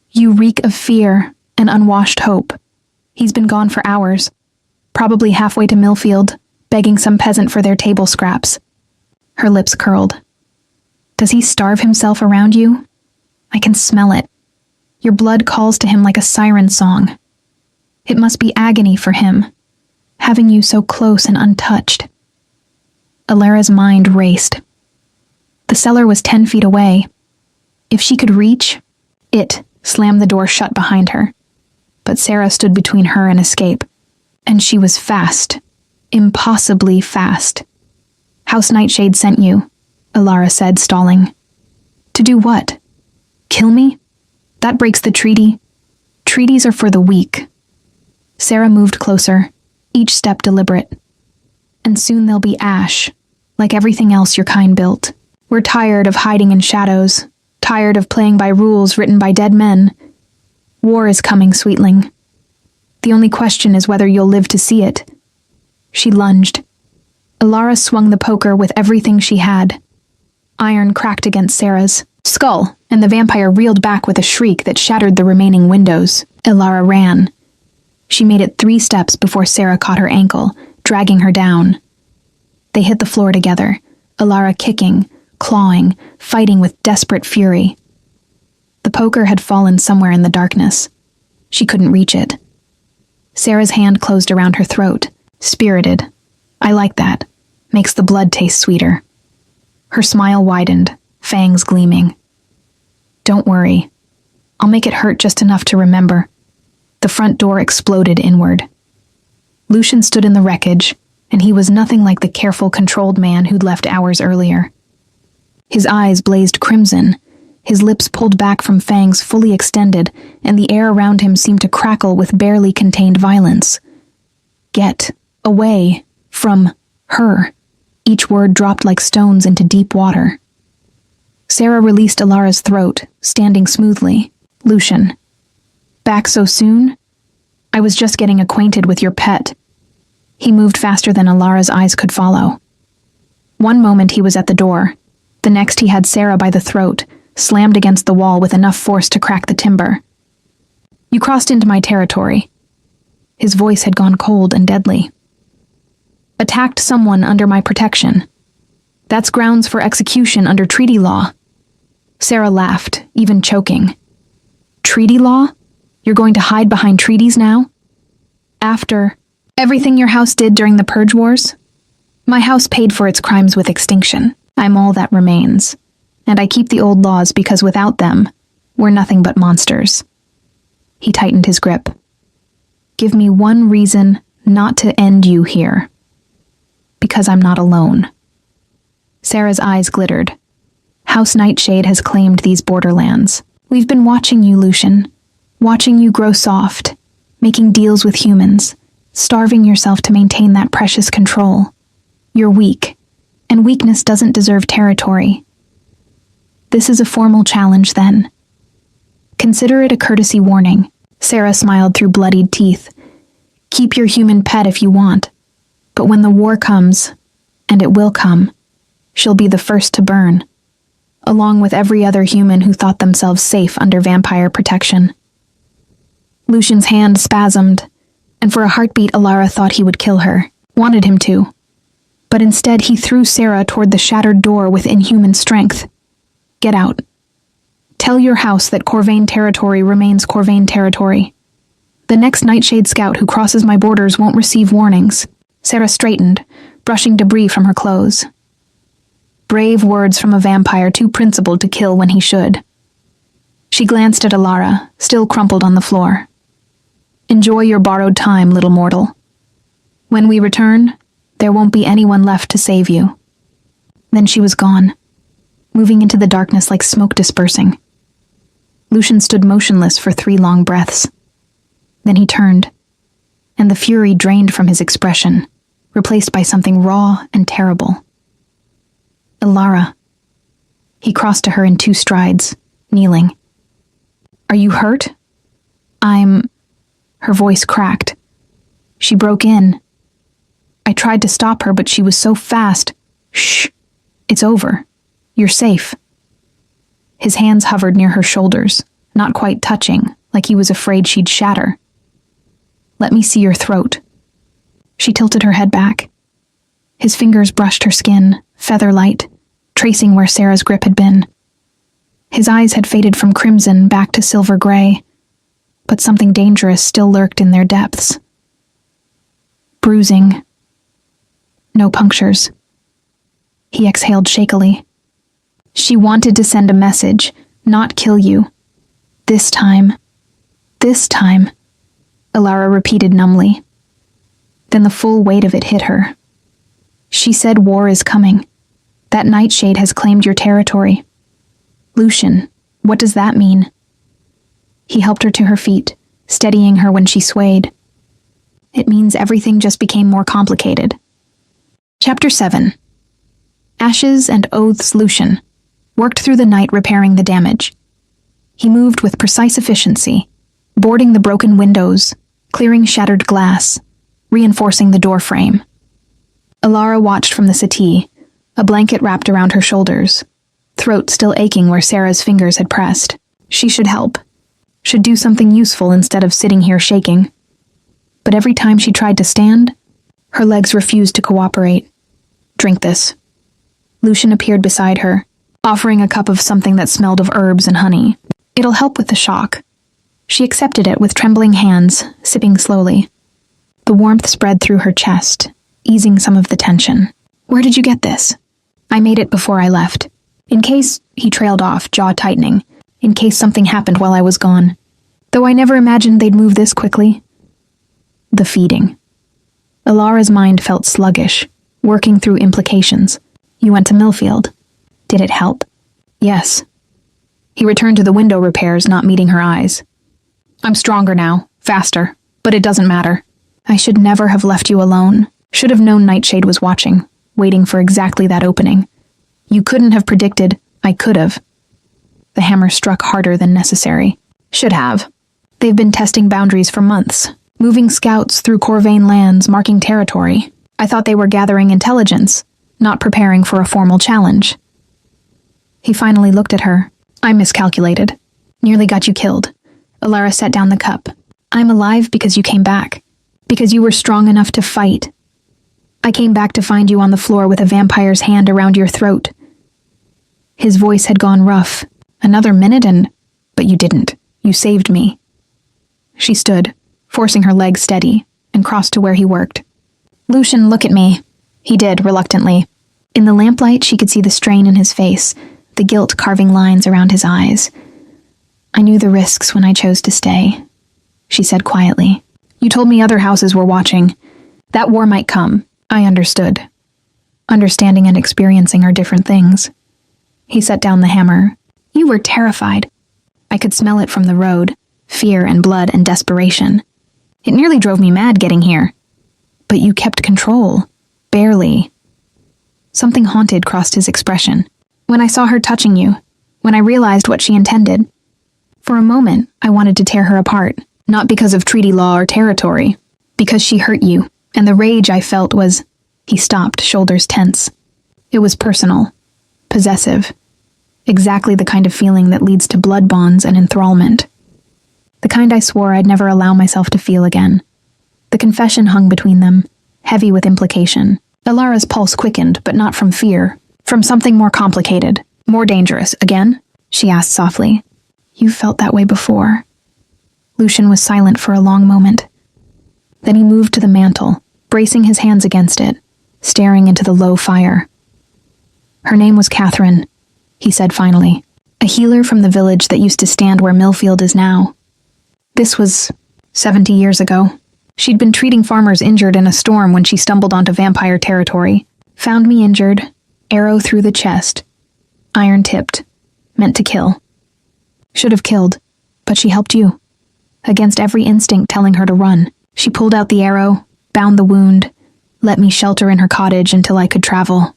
You reek of fear and unwashed hope. He's been gone for hours, probably halfway to Millfield, begging some peasant for their table scraps. Her lips curled. Does he starve himself around you? I can smell it. Your blood calls to him like a siren song. It must be agony for him, having you so close and untouched. Ilara's mind raced. The cellar was 10 feet away. If she could reach, it slammed the door shut behind her. But Sarah stood between her and escape. And she was fast. Impossibly fast. House Nightshade sent you, Ilara said, stalling. To do what? Kill me? That breaks the treaty. Treaties are for the weak. Sarah moved closer, each step deliberate. And soon there'll be ash, like everything else your kind built. We're tired of hiding in shadows, tired of playing by rules written by dead men. War is coming, sweetling. The only question is whether you'll live to see it. She lunged. Ilara swung the poker with everything she had. Iron cracked against Sarah's skull, and the vampire reeled back with a shriek that shattered the remaining windows. Ilara ran. She made it 3 steps before Sarah caught her ankle, dragging her down. They hit the floor together, Ilara kicking, clawing, fighting with desperate fury. The poker had fallen somewhere in the darkness. She couldn't reach it. Sarah's hand closed around her throat, spirited. I like that. Makes the blood taste sweeter. Her smile widened, fangs gleaming. Don't worry. I'll make it hurt just enough to remember. The front door exploded inward. Lucian stood in the wreckage, and he was nothing like the careful, controlled man who'd left hours earlier. His eyes blazed crimson, his lips pulled back from fangs fully extended, and the air around him seemed to crackle with barely contained violence. Get away from her. Each word dropped like stones into deep water. Sarah released Alara's throat, standing smoothly. Lucian. Back so soon? I was just getting acquainted with your pet. He moved faster than Alara's eyes could follow. One moment he was at the door. The next he had Sarah by the throat, slammed against the wall with enough force to crack the timber. You crossed into my territory. His voice had gone cold and deadly. Attacked someone under my protection. That's grounds for execution under treaty law. Sarah laughed, even choking. Treaty law? You're going to hide behind treaties now? After everything your house did during the Purge Wars? My house paid for its crimes with extinction. I'm all that remains. And I keep the old laws because without them, we're nothing but monsters. He tightened his grip. Give me one reason not to end you here. Because I'm not alone. Sarah's eyes glittered. House Nightshade has claimed these borderlands. We've been watching you, Lucian. Watching you grow soft, making deals with humans, starving yourself to maintain that precious control. You're weak, and weakness doesn't deserve territory. This is a formal challenge, then. Consider it a courtesy warning. Sarah smiled through bloodied teeth. Keep your human pet if you want. But when the war comes, and it will come, she'll be the first to burn, along with every other human who thought themselves safe under vampire protection. Lucian's hand spasmed, and for a heartbeat Alara thought he would kill her, wanted him to. But instead he threw Sarah toward the shattered door with inhuman strength. Get out. Tell your house that Corvain territory remains Corvain territory. The next Nightshade scout who crosses my borders won't receive warnings. Sarah straightened, brushing debris from her clothes. Brave words from a vampire too principled to kill when he should. She glanced at Alara, still crumpled on the floor. Enjoy your borrowed time, little mortal. When we return, there won't be anyone left to save you. Then she was gone, moving into the darkness like smoke dispersing. Lucian stood motionless for 3 long breaths. Then he turned, and the fury drained from his expression, replaced by something raw and terrible. Alara. He crossed to her in 2 strides, kneeling. Are you hurt? Her voice cracked. She broke in. I tried to stop her, but she was so fast. Shh. It's over. You're safe. His hands hovered near her shoulders, not quite touching, like he was afraid she'd shatter. Let me see your throat. She tilted her head back. His fingers brushed her skin, feather-light, tracing where Sarah's grip had been. His eyes had faded from crimson back to silver gray, but something dangerous still lurked in their depths. Bruising. No punctures. He exhaled shakily. She wanted to send a message, not kill you. This time, Alara repeated numbly. Then the full weight of it hit her. She said war is coming. That Nightshade has claimed your territory. Lucian, what does that mean? He helped her to her feet, steadying her when she swayed. It means everything just became more complicated. Chapter 7. Ashes and Oaths Lucian worked through the night repairing the damage. He moved with precise efficiency, boarding the broken windows, clearing shattered glass, reinforcing the door frame. Alara watched from the settee, a blanket wrapped around her shoulders, throat still aching where Sarah's fingers had pressed. She should help. Should do something useful instead of sitting here shaking. But every time she tried to stand, her legs refused to cooperate. Drink this. Lucian appeared beside her, offering a cup of something that smelled of herbs and honey. It'll help with the shock. She accepted it with trembling hands, sipping slowly. The warmth spread through her chest, easing some of the tension. Where did you get this? I made it before I left. In case, he trailed off, jaw tightening. in case something happened while I was gone. Though I never imagined they'd move this quickly. The feeding. Alara's mind felt sluggish, working through implications. You went to Millfield. Did it help? Yes. He returned to the window repairs, not meeting her eyes. I'm stronger now, faster, but it doesn't matter. I should never have left you alone. Should have known Nightshade was watching, waiting for exactly that opening. You couldn't have predicted. I could have. The hammer struck harder than necessary. Should have. They've been testing boundaries for months, moving scouts through Corvain lands, marking territory. I thought they were gathering intelligence, not preparing for a formal challenge. He finally looked at her. I miscalculated. Nearly got you killed. Alara set down the cup. I'm alive because you came back. Because you were strong enough to fight. I came back to find you on the floor with a vampire's hand around your throat. His voice had gone rough. Another minute but you didn't. You saved me. She stood, forcing her legs steady, and crossed to where he worked. Lucian, look at me. He did, reluctantly. In the lamplight, she could see the strain in his face, the guilt carving lines around his eyes. I knew the risks when I chose to stay, she said quietly. You told me other houses were watching. That war might come. I understood. Understanding and experiencing are different things. He set down the hammer. You were terrified. I could smell it from the road, fear and blood and desperation. It nearly drove me mad getting here. But you kept control. Barely. Something haunted crossed his expression. When I saw her touching you, when I realized what she intended, for a moment I wanted to tear her apart, not because of treaty law or territory, because she hurt you, and the rage I felt was... He stopped, shoulders tense. It was personal, possessive, exactly the kind of feeling that leads to blood bonds and enthrallment. The kind I swore I'd never allow myself to feel again. The confession hung between them, heavy with implication. Alara's pulse quickened, but not from fear. From something more complicated, more dangerous. Again? She asked softly. You felt that way before. Lucian was silent for a long moment. Then he moved to the mantel, bracing his hands against it, staring into the low fire. Her name was Catherine, he said finally, a healer from the village that used to stand where Millfield is now. This was 70 years ago. She'd been treating farmers injured in a storm when she stumbled onto vampire territory. Found me injured, arrow through the chest, iron-tipped, meant to kill. Should have killed, but she helped you. Against every instinct telling her to run, she pulled out the arrow, bound the wound, let me shelter in her cottage until I could travel.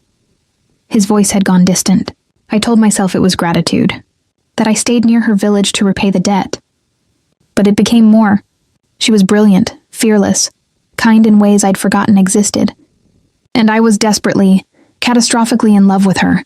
His voice had gone distant. I told myself it was gratitude, that I stayed near her village to repay the debt. But it became more. She was brilliant, fearless, kind in ways I'd forgotten existed. And I was desperately, catastrophically in love with her.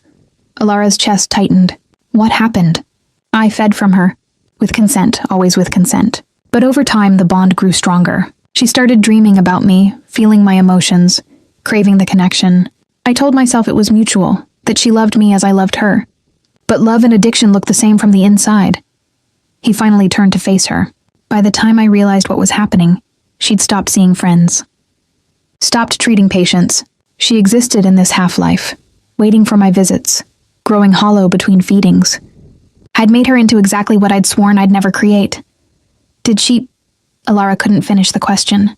Alara's chest tightened. What happened? I fed from her. With consent, always with consent. But over time, the bond grew stronger. She started dreaming about me, feeling my emotions, craving the connection. I told myself it was mutual, that she loved me as I loved her. But love and addiction looked the same from the inside. He finally turned to face her. By the time I realized what was happening, she'd stopped seeing friends. Stopped treating patients. She existed in this half-life, waiting for my visits, growing hollow between feedings. I'd made her into exactly what I'd sworn I'd never create. Did she... Alara couldn't finish the question.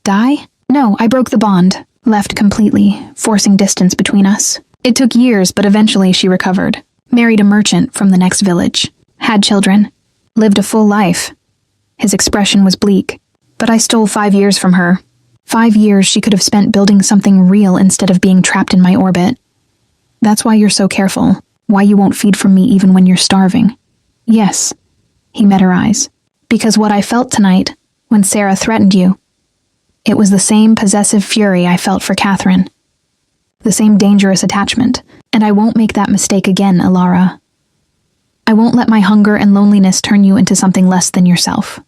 Die? No, I broke the bond, left completely, forcing distance between us. It took years, but eventually she recovered. Married a merchant from the next village. Had children. Lived a full life. His expression was bleak. But I stole 5 years from her. 5 years she could have spent building something real instead of being trapped in my orbit. That's why you're so careful. Why you won't feed from me even when you're starving. Yes. He met her eyes. Because what I felt tonight, when Sarah threatened you, it was the same possessive fury I felt for Catherine. The same dangerous attachment. And I won't make that mistake again, Alara. I won't let my hunger and loneliness turn you into something less than yourself.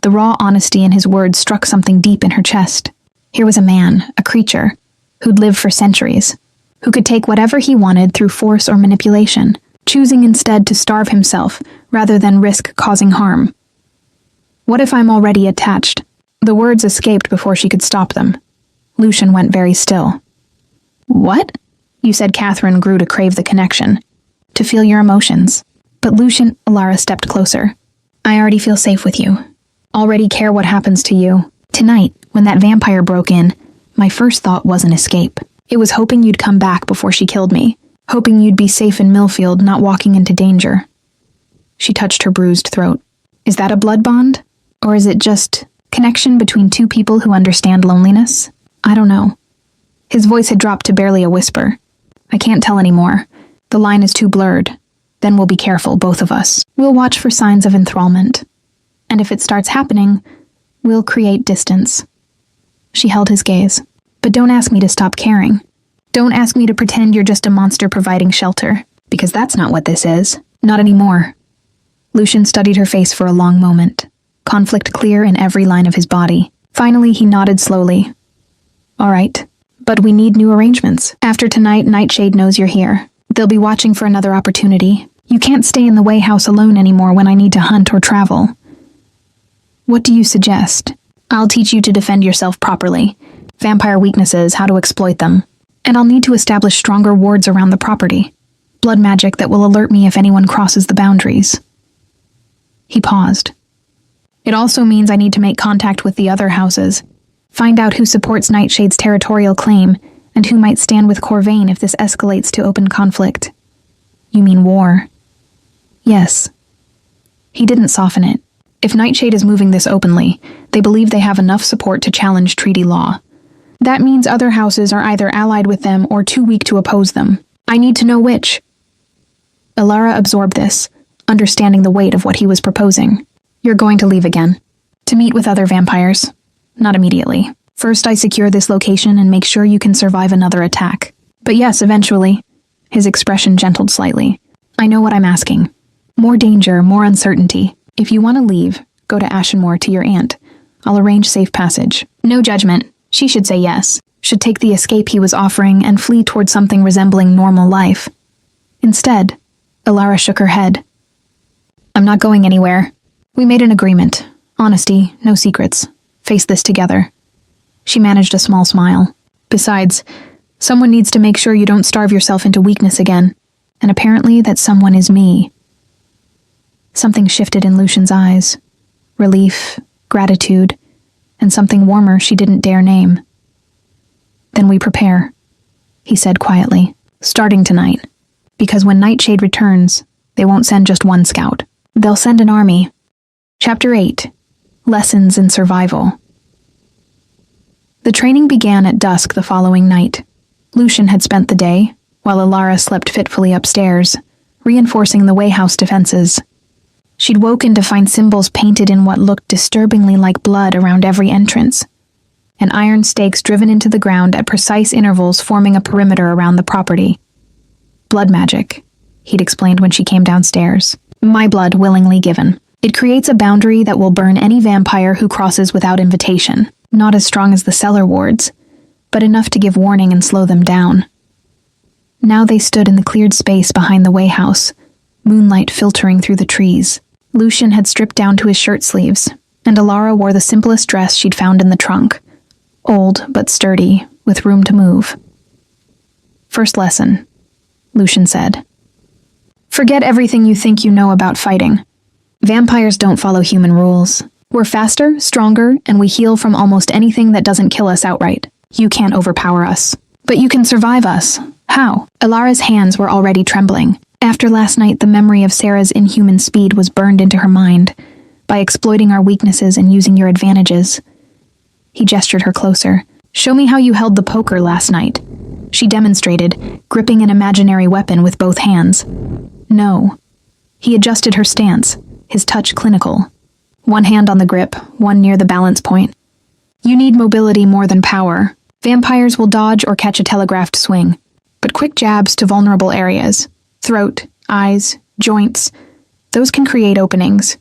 The raw honesty in his words struck something deep in her chest. Here was a man, a creature, who'd lived for centuries, who could take whatever he wanted through force or manipulation, choosing instead to starve himself rather than risk causing harm. What if I'm already attached? The words escaped before she could stop them. Lucian went very still. What? You said Catherine grew to crave the connection, to feel your emotions. But Lucian, Alara stepped closer. I already feel safe with you. Already care what happens to you. Tonight, when that vampire broke in, my first thought wasn't escape. It was hoping you'd come back before she killed me. Hoping you'd be safe in Millfield, not walking into danger. She touched her bruised throat. Is that a blood bond? Or is it just connection between two people who understand loneliness? I don't know. His voice had dropped to barely a whisper. I can't tell anymore. The line is too blurred. Then we'll be careful, both of us. We'll watch for signs of enthrallment. And if it starts happening, we'll create distance. She held his gaze. But don't ask me to stop caring. Don't ask me to pretend you're just a monster providing shelter. Because that's not what this is. Not anymore. Lucian studied her face for a long moment. Conflict clear in every line of his body. Finally, he nodded slowly. All right. But we need new arrangements. After tonight, Nightshade knows you're here. They'll be watching for another opportunity. You can't stay in the Way House alone anymore when I need to hunt or travel. What do you suggest? I'll teach you to defend yourself properly. Vampire weaknesses, how to exploit them. And I'll need to establish stronger wards around the property. Blood magic that will alert me if anyone crosses the boundaries. He paused. It also means I need to make contact with the other houses. Find out who supports Nightshade's territorial claim, and who might stand with Corvain if this escalates to open conflict. You mean war? Yes. He didn't soften it. If Nightshade is moving this openly, they believe they have enough support to challenge treaty law. That means other houses are either allied with them or too weak to oppose them. I need to know which. Alara absorbed this, understanding the weight of what he was proposing. You're going to leave again. To meet with other vampires. Not immediately. First, I secure this location and make sure you can survive another attack. But yes, eventually. His expression gentled slightly. I know what I'm asking. More danger, more uncertainty. If you want to leave, go to Ashenmoor to your aunt. I'll arrange safe passage. No judgment. She should say yes. Should take the escape he was offering and flee toward something resembling normal life. Instead, Alara shook her head. I'm not going anywhere. We made an agreement. Honesty, no secrets. Face this together. She managed a small smile. Besides, someone needs to make sure you don't starve yourself into weakness again. And apparently that someone is me. Something shifted in Lucian's eyes. Relief, gratitude, and something warmer she didn't dare name. Then we prepare, he said quietly, starting tonight. Because when Nightshade returns, they won't send just one scout. They'll send an army. Chapter 8. Lessons in Survival. The training began at dusk the following night. Lucian had spent the day, while Alara slept fitfully upstairs, reinforcing the Way House defenses. She'd woken to find symbols painted in what looked disturbingly like blood around every entrance, and iron stakes driven into the ground at precise intervals forming a perimeter around the property. Blood magic, he'd explained when she came downstairs. My blood willingly given. It creates a boundary that will burn any vampire who crosses without invitation. Not as strong as the cellar wards, but enough to give warning and slow them down. Now they stood in the cleared space behind the Way House, moonlight filtering through the trees. Lucian had stripped down to his shirt sleeves, and Alara wore the simplest dress she'd found in the trunk. Old but sturdy, with room to move. First lesson, Lucian said. Forget everything you think you know about fighting. Vampires don't follow human rules. We're faster, stronger, and we heal from almost anything that doesn't kill us outright. You can't overpower us. But you can survive us. How? Alara's hands were already trembling. After last night, the memory of Sarah's inhuman speed was burned into her mind. By exploiting our weaknesses and using your advantages. He gestured her closer. Show me how you held the poker last night. She demonstrated, gripping an imaginary weapon with both hands. No. He adjusted her stance, his touch clinical. One hand on the grip, one near the balance point. You need mobility more than power. Vampires will dodge or catch a telegraphed swing. But quick jabs to vulnerable areas. Throat, eyes, joints. Those can create openings.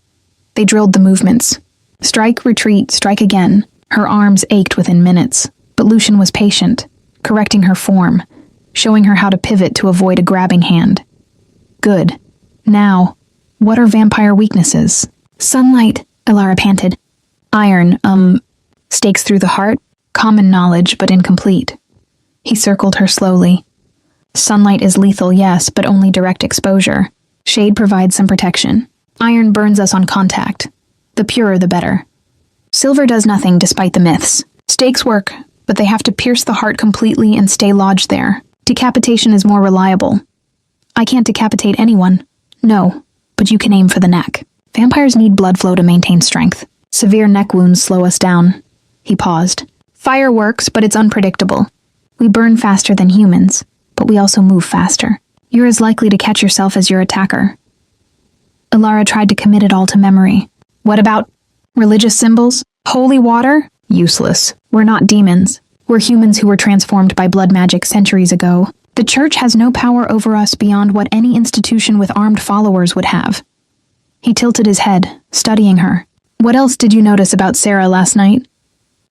They drilled the movements. Strike, retreat, strike again. Her arms ached within minutes. But Lucian was patient, correcting her form, showing her how to pivot to avoid a grabbing hand. Good. Now, what are vampire weaknesses? Sunlight, Alara panted. Iron, stakes through the heart? Common knowledge, but incomplete. He circled her slowly. Sunlight is lethal, yes, but only direct exposure. Shade provides some protection. Iron burns us on contact. The purer the better. Silver does nothing despite the myths. Stakes work, but they have to pierce the heart completely and stay lodged there. Decapitation is more reliable. I can't decapitate anyone. No, but you can aim for the neck. Vampires need blood flow to maintain strength. Severe neck wounds slow us down. He paused. Fire works, but it's unpredictable. We burn faster than humans, but we also move faster. You're as likely to catch yourself as your attacker. Ilara tried to commit it all to memory. What about religious symbols? Holy water? Useless. We're not demons. We're humans who were transformed by blood magic centuries ago. The church has no power over us beyond what any institution with armed followers would have. He tilted his head, studying her. What else did you notice about Sarah last night?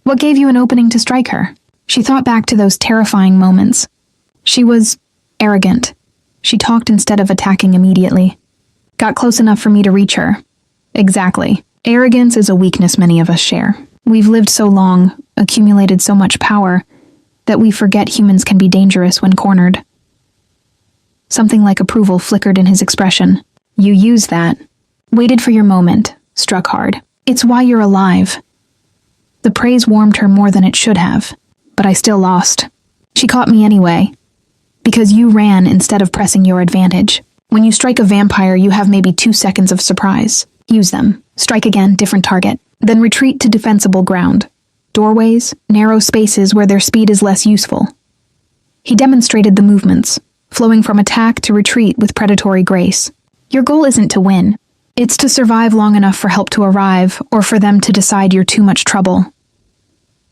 What gave you an opening to strike her? She thought back to those terrifying moments. She was arrogant. She talked instead of attacking immediately. Got close enough for me to reach her. Exactly. Arrogance is a weakness many of us share. We've lived so long, accumulated so much power, that we forget humans can be dangerous when cornered. Something like approval flickered in his expression. You used that. Waited for your moment. Struck hard. It's why you're alive. The praise warmed her more than it should have, but I still lost. She caught me anyway. Because you ran instead of pressing your advantage. When you strike a vampire, you have maybe 2 seconds of surprise. Use them. Strike again, different target. Then retreat to defensible ground. Doorways, narrow spaces where their speed is less useful. He demonstrated the movements, flowing from attack to retreat with predatory grace. Your goal isn't to win. It's to survive long enough for help to arrive, or for them to decide you're too much trouble.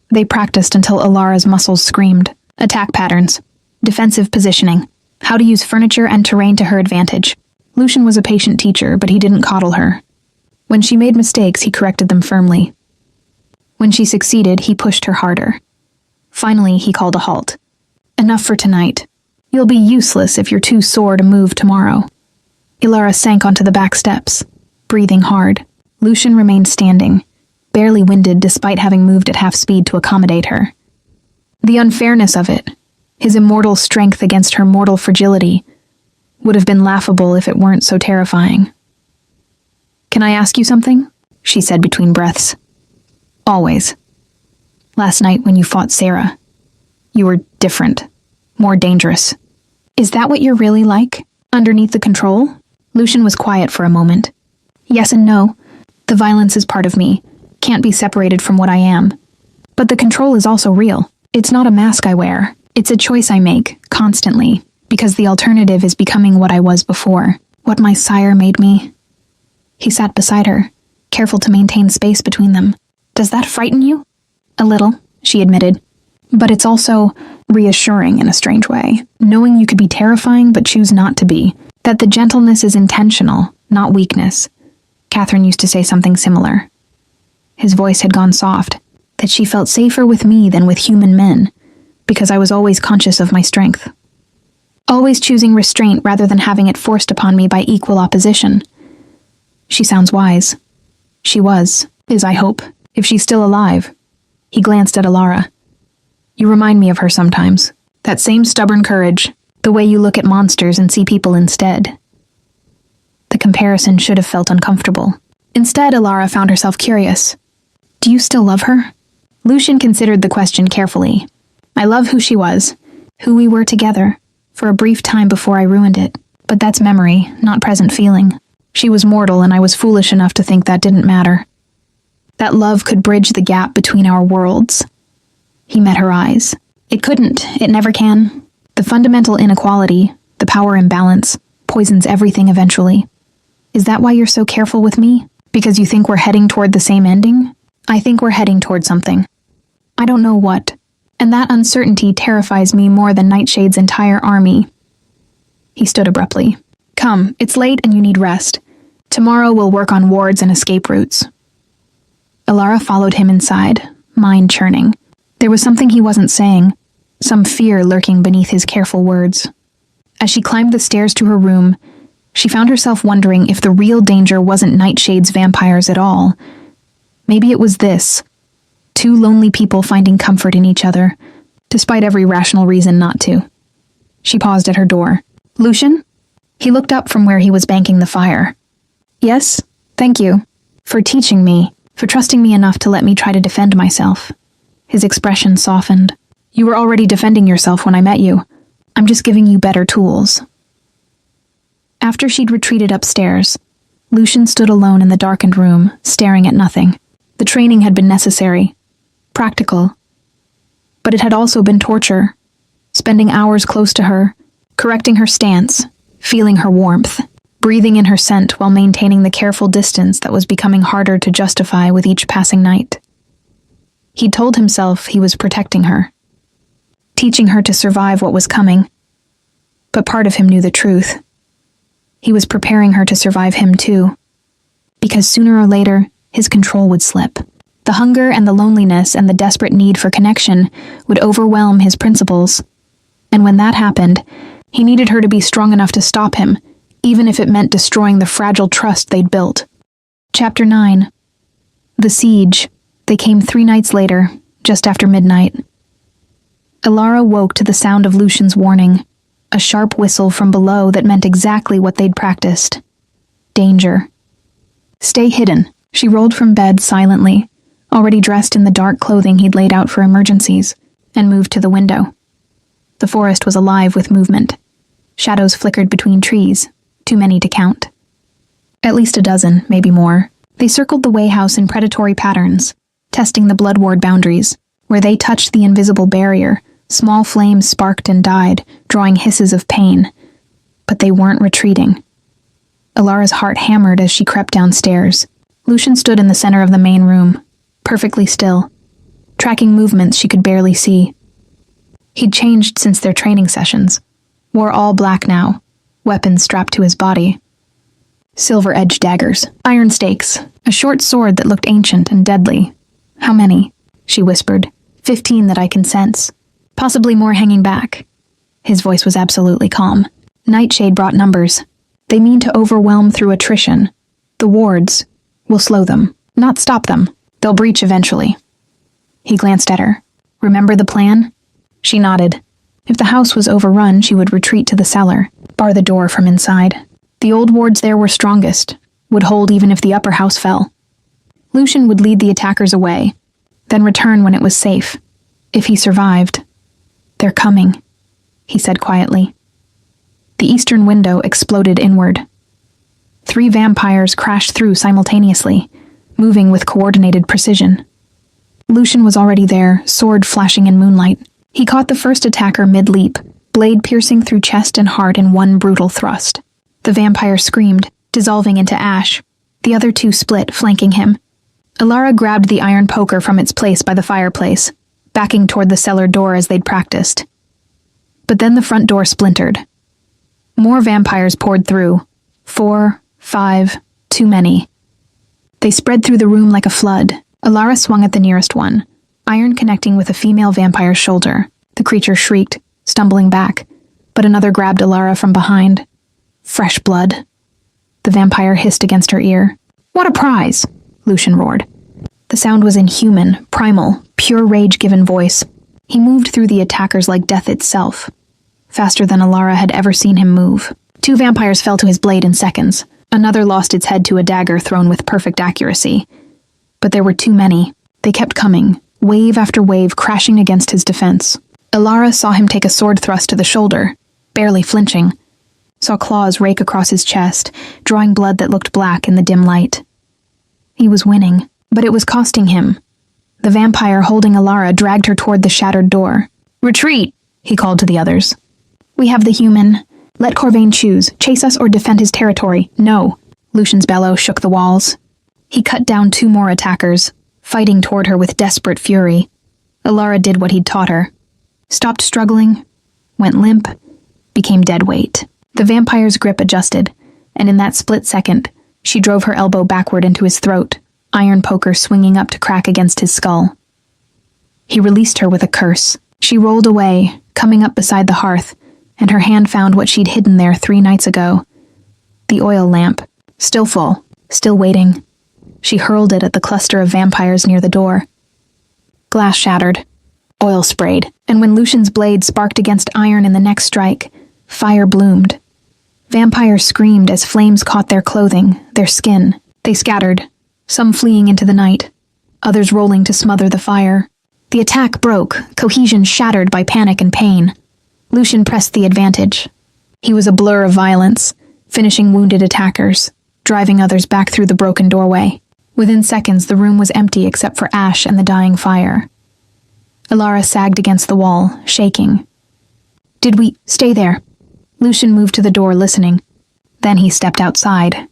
They practiced until Ilara's muscles screamed. Attack patterns. Defensive positioning. How to use furniture and terrain to her advantage. Lucian was a patient teacher, but he didn't coddle her. When she made mistakes, he corrected them firmly. When she succeeded, he pushed her harder. Finally, he called a halt. Enough for tonight. You'll be useless if you're too sore to move tomorrow. Ilara sank onto the back steps, breathing hard. Lucian remained standing, barely winded despite having moved at half speed to accommodate her. The unfairness of it, his immortal strength against her mortal fragility, would have been laughable if it weren't so terrifying. Can I ask you something? She said between breaths. Always. Last night when you fought Sarah, you were different, more dangerous. Is that what you're really like, underneath the control? Lucian was quiet for a moment. Yes and no. The violence is part of me, can't be separated from what I am. But the control is also real. It's not a mask I wear. It's a choice I make, constantly, because the alternative is becoming what I was before, what my sire made me. He sat beside her, careful to maintain space between them. Does that frighten you? A little, she admitted. But it's also reassuring in a strange way, knowing you could be terrifying but choose not to be, that the gentleness is intentional, not weakness. Catherine used to say something similar. His voice had gone soft, that she felt safer with me than with human men, because I was always conscious of my strength. Always choosing restraint rather than having it forced upon me by equal opposition. She sounds wise. She is, I hope, if she's still alive. He glanced at Ilara. You remind me of her sometimes. That same stubborn courage, the way you look at monsters and see people instead. The comparison should have felt uncomfortable. Instead, Ilara found herself curious. Do you still love her? Lucian considered the question carefully. I love who she was, who we were together, for a brief time before I ruined it. But that's memory, not present feeling. She was mortal and I was foolish enough to think that didn't matter. That love could bridge the gap between our worlds. He met her eyes. It couldn't, it never can. The fundamental inequality, the power imbalance, poisons everything eventually. Is that why you're so careful with me? Because you think we're heading toward the same ending? I think we're heading toward something. I don't know what. And that uncertainty terrifies me more than Nightshade's entire army. He stood abruptly. Come, it's late and you need rest. Tomorrow we'll work on wards and escape routes. Ilara followed him inside, mind churning. There was something he wasn't saying, some fear lurking beneath his careful words. As she climbed the stairs to her room, she found herself wondering if the real danger wasn't Nightshade's vampires at all. Maybe it was this. Two lonely people finding comfort in each other, despite every rational reason not to. She paused at her door. Lucian? He looked up from where he was banking the fire. Yes, thank you. For teaching me, for trusting me enough to let me try to defend myself. His expression softened. You were already defending yourself when I met you. I'm just giving you better tools. After she'd retreated upstairs, Lucian stood alone in the darkened room, staring at nothing. The training had been necessary, practical, but it had also been torture. Spending hours close to her, correcting her stance, feeling her warmth, breathing in her scent while maintaining the careful distance that was becoming harder to justify with each passing night. He'd told himself he was protecting her, teaching her to survive what was coming, but part of him knew the truth. He was preparing her to survive him too, because sooner or later, his control would slip. The hunger and the loneliness and the desperate need for connection would overwhelm his principles, and when that happened, he needed her to be strong enough to stop him, even if it meant destroying the fragile trust they'd built. Chapter 9. The Siege. They came 3 nights later, just after midnight. Elara woke to the sound of Lucian's warning, a sharp whistle from below that meant exactly what they'd practiced. Danger. Stay hidden. She rolled from bed silently, already dressed in the dark clothing he'd laid out for emergencies, and moved to the window. The forest was alive with movement. Shadows flickered between trees, too many to count. At least a dozen, maybe more. They circled the way house in predatory patterns, testing the blood ward boundaries. Where they touched the invisible barrier, small flames sparked and died, drawing hisses of pain. But they weren't retreating. Elara's heart hammered as she crept downstairs. Lucian stood in the center of the main room, perfectly still, tracking movements she could barely see. He'd changed since their training sessions, wore all black now, weapons strapped to his body. Silver-edged daggers, iron stakes, a short sword that looked ancient and deadly. How many? She whispered. 15 that I can sense. Possibly more hanging back. His voice was absolutely calm. Nightshade brought numbers. They mean to overwhelm through attrition. The wards will slow them, not stop them. They'll breach eventually. He glanced at her. Remember the plan? She nodded. If the house was overrun, she would retreat to the cellar, bar the door from inside. The old wards there were strongest, would hold even if the upper house fell. Lucian would lead the attackers away, then return when it was safe. If he survived. They're coming, he said quietly. The eastern window exploded inward. 3 vampires crashed through simultaneously, moving with coordinated precision. Lucian was already there, sword flashing in moonlight. He caught the first attacker mid-leap, blade piercing through chest and heart in one brutal thrust. The vampire screamed, dissolving into ash. The other 2 split, flanking him. Elara grabbed the iron poker from its place by the fireplace, backing toward the cellar door as they'd practiced. But then the front door splintered. More vampires poured through. 4, 5, too many. They spread through the room like a flood. Elara swung at the nearest one, iron connecting with a female vampire's shoulder. The creature shrieked, stumbling back, but another grabbed Elara from behind. Fresh blood. The vampire hissed against her ear. What a prize! Lucian roared. The sound was inhuman, primal, pure rage-given voice. He moved through the attackers like death itself, faster than Elara had ever seen him move. 2 vampires fell to his blade in seconds. Another lost its head to a dagger thrown with perfect accuracy. But there were too many. They kept coming, wave after wave crashing against his defense. Elara saw him take a sword thrust to the shoulder, barely flinching. Saw claws rake across his chest, drawing blood that looked black in the dim light. He was winning, but it was costing him. The vampire holding Elara dragged her toward the shattered door. Retreat, he called to the others. We have the human. Let Corvain choose, chase us or defend his territory. No. Lucian's bellow shook the walls. He cut down 2 more attackers, fighting toward her with desperate fury. Elara did what he'd taught her. Stopped struggling, went limp, became dead weight. The vampire's grip adjusted, and in that split second, she drove her elbow backward into his throat, iron poker swinging up to crack against his skull. He released her with a curse. She rolled away, coming up beside the hearth, and her hand found what she'd hidden there 3 nights ago. The oil lamp, still full, still waiting. She hurled it at the cluster of vampires near the door. Glass shattered, oil sprayed, and when Lucian's blade sparked against iron in the next strike, fire bloomed. Vampires screamed as flames caught their clothing, their skin. They scattered, some fleeing into the night, others rolling to smother the fire. The attack broke, cohesion shattered by panic and pain. Lucian pressed the advantage. He was a blur of violence, finishing wounded attackers, driving others back through the broken doorway. Within seconds, the room was empty except for ash and the dying fire. Alara sagged against the wall, shaking. "Did we stay there?" Lucian moved to the door, listening. Then he stepped outside.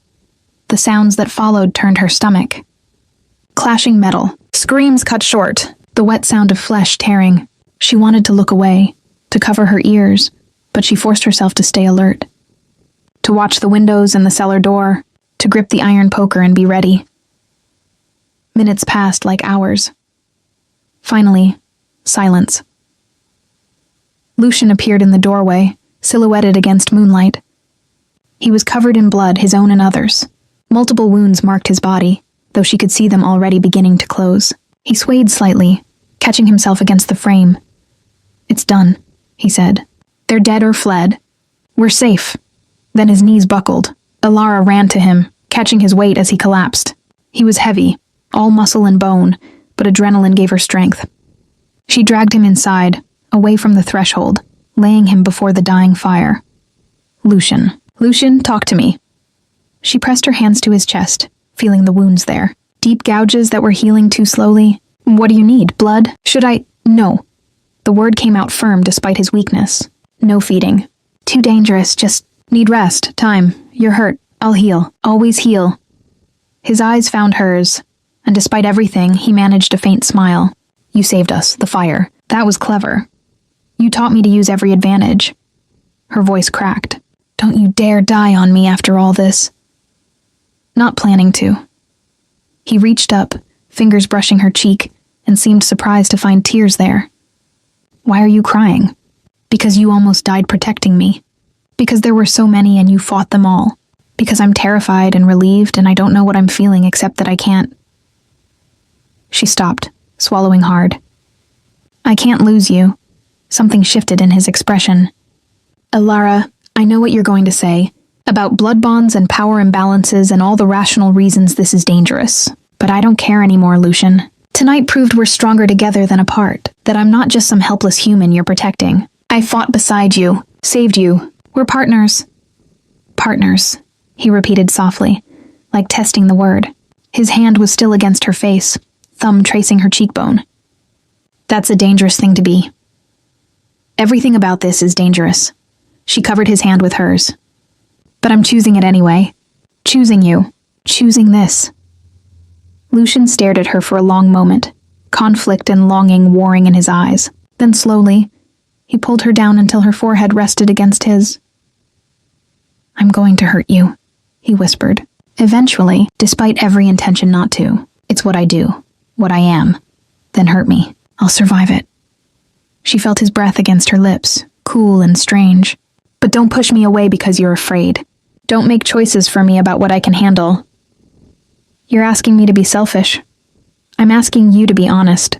The sounds that followed turned her stomach. Clashing metal, screams cut short, the wet sound of flesh tearing. She wanted to look away, to cover her ears, but she forced herself to stay alert. To watch the windows and the cellar door, to grip the iron poker and be ready. Minutes passed like hours. Finally, silence. Lucian appeared in the doorway, silhouetted against moonlight. He was covered in blood, his own and others. Multiple wounds marked his body, though she could see them already beginning to close. He swayed slightly, catching himself against the frame. "It's done," he said. "They're dead or fled. We're safe." Then his knees buckled. Alara ran to him, catching his weight as he collapsed. He was heavy, all muscle and bone, but adrenaline gave her strength. She dragged him inside, away from the threshold, laying him before the dying fire. Lucian, talk to me." She pressed her hands to his chest, feeling the wounds there. Deep gouges that were healing too slowly. "What do you need? Blood? Should I—" "No." The word came out firm despite his weakness. "No feeding. Too dangerous, just need rest, time. You're hurt. I'll heal. Always heal." His eyes found hers, and despite everything, he managed a faint smile. "You saved us, the fire. That was clever. You taught me to use every advantage." Her voice cracked. "Don't you dare die on me after all this." "Not planning to." He reached up, fingers brushing her cheek, and seemed surprised to find tears there. "Why are you crying?" "Because you almost died protecting me. Because there were so many and you fought them all. Because I'm terrified and relieved and I don't know what I'm feeling except that I can't." She stopped, swallowing hard. "I can't lose you." Something shifted in his expression. "Alara, I know what you're going to say, about blood bonds and power imbalances and all the rational reasons this is dangerous. But I don't care anymore, Lucian. Tonight proved we're stronger together than apart, that I'm not just some helpless human you're protecting. I fought beside you, saved you. We're partners." "Partners," he repeated softly, like testing the word. His hand was still against her face, thumb tracing her cheekbone. "That's a dangerous thing to be." "Everything about this is dangerous." She covered his hand with hers. "But I'm choosing it anyway. Choosing you. Choosing this." Lucian stared at her for a long moment, conflict and longing warring in his eyes. Then slowly, he pulled her down until her forehead rested against his. "I'm going to hurt you," he whispered. "Eventually, despite every intention not to. It's what I do, what I am. Then hurt me. I'll survive it." She felt his breath against her lips, cool and strange. "But don't push me away because you're afraid. Don't make choices for me about what I can handle. You're asking me to be selfish. I'm asking you to be honest."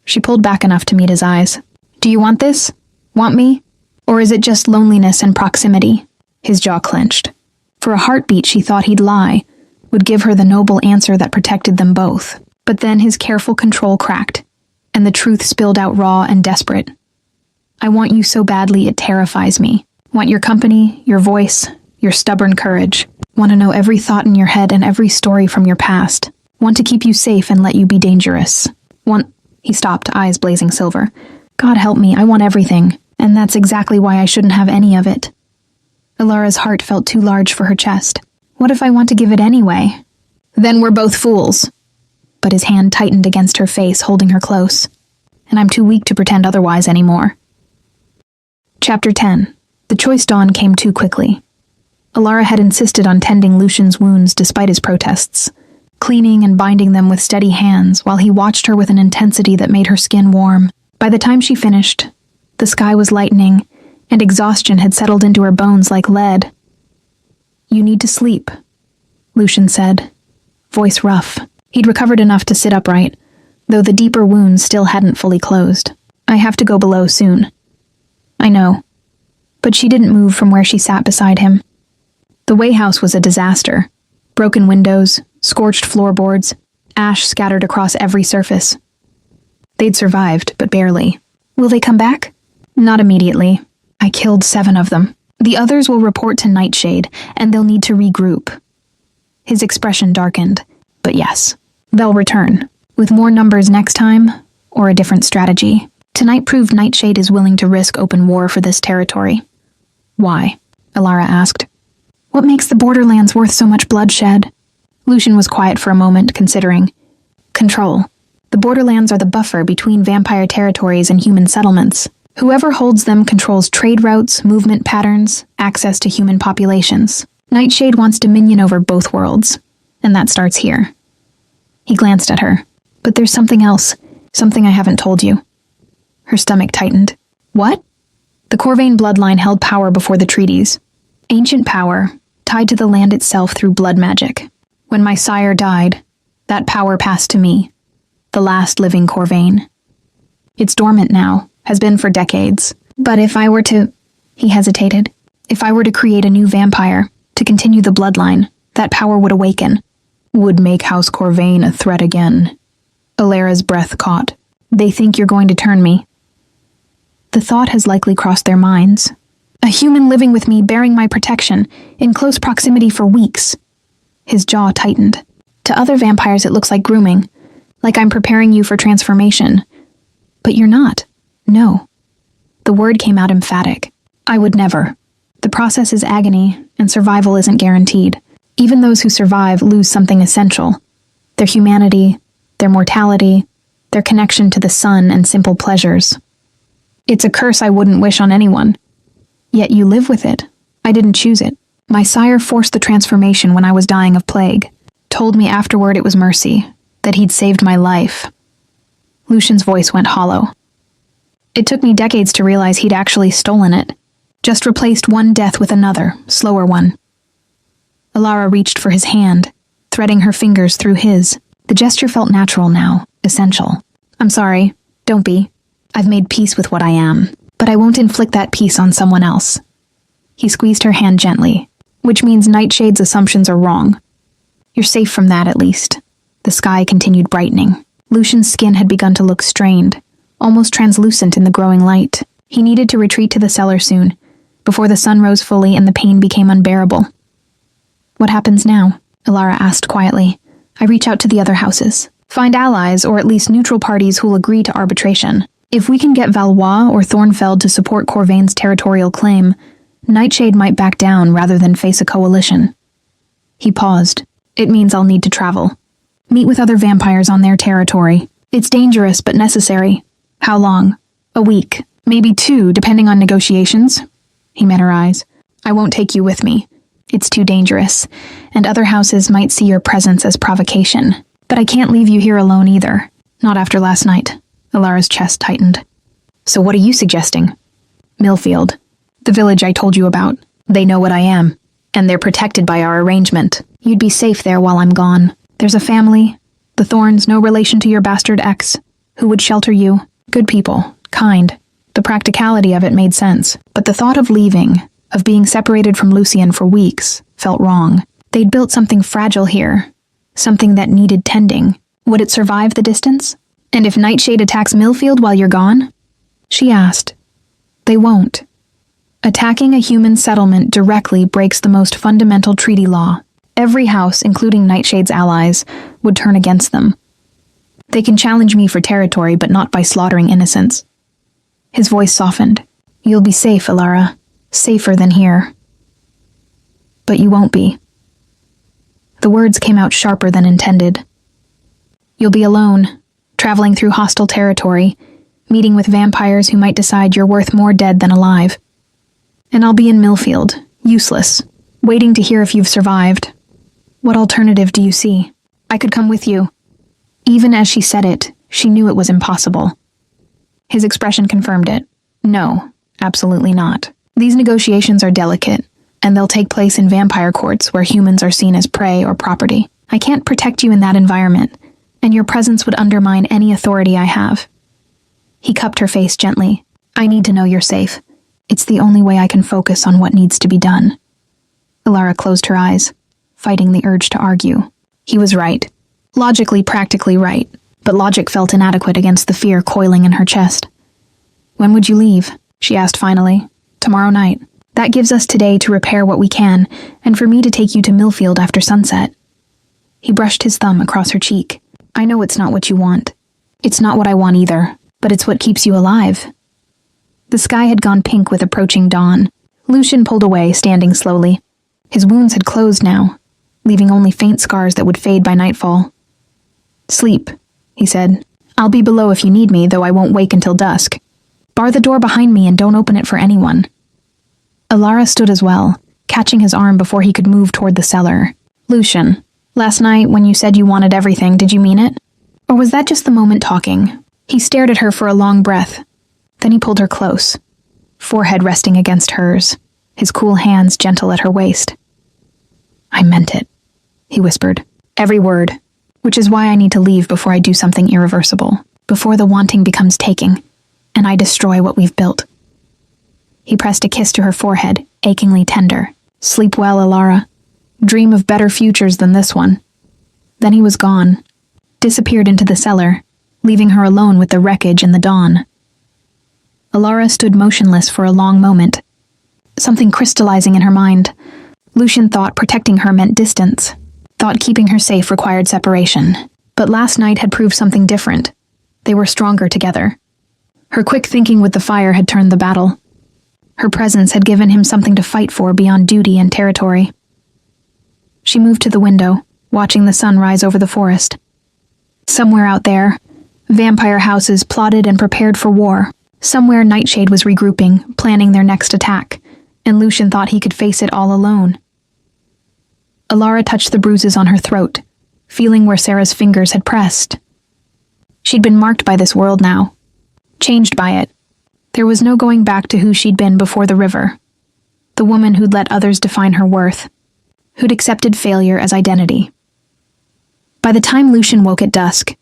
She pulled back enough to meet his eyes. "Do you want this? Want me? Or is it just loneliness and proximity?" His jaw clenched. For a heartbeat she thought he'd lie, would give her the noble answer that protected them both. But then his careful control cracked, and the truth spilled out raw and desperate. "I want you so badly it terrifies me. Want your company, your voice, your stubborn courage. Want to know every thought in your head and every story from your past. Want to keep you safe and let you be dangerous. Want—" He stopped, eyes blazing silver. "God help me, I want everything, and that's exactly why I shouldn't have any of it." Alara's heart felt too large for her chest. "What if I want to give it anyway?" "Then we're both fools." But his hand tightened against her face, holding her close. "And I'm too weak to pretend otherwise anymore." Chapter 10. The choice dawn came too quickly. Alara had insisted on tending Lucian's wounds despite his protests, cleaning and binding them with steady hands while he watched her with an intensity that made her skin warm. By the time she finished, the sky was lightening, and exhaustion had settled into her bones like lead. "You need to sleep," Lucian said, voice rough. He'd recovered enough to sit upright, though the deeper wounds still hadn't fully closed. "I have to go below soon." "I know." but she didn't move from where she sat beside him. The Way house was a disaster. Broken windows, scorched floorboards, ash scattered across every surface. They'd survived, but barely. Will they come back? Not immediately. I killed 7 of them. The others will report to Nightshade, and they'll need to regroup. His expression darkened, but yes, they'll return, with more numbers next time, or a different strategy. Tonight proved Nightshade is willing to risk open war for this territory. Why? Alara asked. What makes the Borderlands worth so much bloodshed? Lucian was quiet for a moment, considering. Control. The Borderlands are the buffer between vampire territories and human settlements. Whoever holds them controls trade routes, movement patterns, access to human populations. Nightshade wants dominion over both worlds, and that starts here. He glanced at her. But there's something else, something I haven't told you. Her stomach tightened. What? The Corvain bloodline held power before the treaties. Ancient power, tied to the land itself through blood magic. When my sire died, that power passed to me, the last living Corvain. It's dormant now, has been for decades. But if I were to... He hesitated. If I were to create a new vampire, to continue the bloodline, that power would awaken. Would make House Corvain a threat again. Alara's breath caught. They think you're going to turn me. The thought has likely crossed their minds. A human living with me, bearing my protection, in close proximity for weeks. His jaw tightened. To other vampires it looks like grooming, like I'm preparing you for transformation. But you're not. No. The word came out emphatic. I would never. The process is agony, and survival isn't guaranteed. Even those who survive lose something essential. Their humanity, their mortality, their connection to the sun and simple pleasures. It's a curse I wouldn't wish on anyone. Yet you live with it. I didn't choose it. My sire forced the transformation when I was dying of plague. Told me afterward it was mercy, that he'd saved my life. Lucian's voice went hollow. It took me decades to realize he'd actually stolen it. Just replaced one death with another, slower one. Alara reached for his hand, threading her fingers through his. The gesture felt natural now, essential. I'm sorry. Don't be. I've made peace with what I am, but I won't inflict that peace on someone else. He squeezed her hand gently, which means Nightshade's assumptions are wrong. You're safe from that, at least. The sky continued brightening. Lucian's skin had begun to look strained, almost translucent in the growing light. He needed to retreat to the cellar soon, before the sun rose fully and the pain became unbearable. What happens now? Alara asked quietly. I reach out to the other houses. Find allies, or at least neutral parties who'll agree to arbitration. If we can get Valois or Thornfeld to support Corvain's territorial claim, Nightshade might back down rather than face a coalition. He paused. It means I'll need to travel. Meet with other vampires on their territory. It's dangerous, but necessary. How long? A week. Maybe 2, depending on negotiations. He met her eyes. I won't take you with me. It's too dangerous, and other houses might see your presence as provocation. But I can't leave you here alone either. Not after last night. Alara's chest tightened. So what are you suggesting? Millfield. The village I told you about. They know what I am, and they're protected by our arrangement. You'd be safe there while I'm gone. There's a family, the Thorns, no relation to your bastard ex, who would shelter you. Good people, kind. The practicality of it made sense, but the thought of leaving, of being separated from Lucian for weeks, felt wrong. They'd built something fragile here, something that needed tending. Would it survive the distance? And if Nightshade attacks Millfield while you're gone? She asked. They won't. Attacking a human settlement directly breaks the most fundamental treaty law. Every house, including Nightshade's allies, would turn against them. They can challenge me for territory, but not by slaughtering innocents. His voice softened. You'll be safe, Alara. Safer than here. But you won't be. The words came out sharper than intended. You'll be alone, traveling through hostile territory, meeting with vampires who might decide you're worth more dead than alive. And I'll be in Millfield, useless, waiting to hear if you've survived. What alternative do you see? I could come with you. Even as she said it, she knew it was impossible. His expression confirmed it. No, absolutely not. These negotiations are delicate, and they'll take place in vampire courts where humans are seen as prey or property. I can't protect you in that environment, and your presence would undermine any authority I have. He cupped her face gently. I need to know you're safe. It's the only way I can focus on what needs to be done. Alara closed her eyes, fighting the urge to argue. He was right. Logically, practically right, but logic felt inadequate against the fear coiling in her chest. When would you leave? She asked finally. Tomorrow night. That gives us today to repair what we can, and for me to take you to Millfield after sunset. He brushed his thumb across her cheek. I know it's not what you want. It's not what I want either, but it's what keeps you alive. The sky had gone pink with approaching dawn. Lucian pulled away, standing slowly. His wounds had closed now, leaving only faint scars that would fade by nightfall. Sleep, he said. I'll be below if you need me, though I won't wake until dusk. Bar the door behind me and don't open it for anyone. Alara stood as well, catching his arm before he could move toward the cellar. Lucian, last night when you said you wanted everything, did you mean it? Or was that just the moment talking? He stared at her for a long breath. Then he pulled her close, forehead resting against hers, his cool hands gentle at her waist. I meant it, he whispered. Every word. Which is why I need to leave before I do something irreversible, before the wanting becomes taking, and I destroy what we've built. He pressed a kiss to her forehead, achingly tender. Sleep well, Alara. Dream of better futures than this one. Then he was gone, disappeared into the cellar, leaving her alone with the wreckage and the dawn. Alara stood motionless for a long moment, something crystallizing in her mind. Lucian thought protecting her meant distance, thought keeping her safe required separation. But last night had proved something different. They were stronger together. Her quick thinking with the fire had turned the battle. Her presence had given him something to fight for beyond duty and territory. She moved to the window, watching the sun rise over the forest. Somewhere out there, vampire houses plotted and prepared for war. Somewhere Nightshade was regrouping, planning their next attack, and Lucian thought he could face it all alone. Alara touched the bruises on her throat, feeling where Sarah's fingers had pressed. She'd been marked by this world now, changed by it. There was no going back to who she'd been before the river, the woman who'd let others define her worth, who'd accepted failure as identity. By the time Lucian woke at dusk,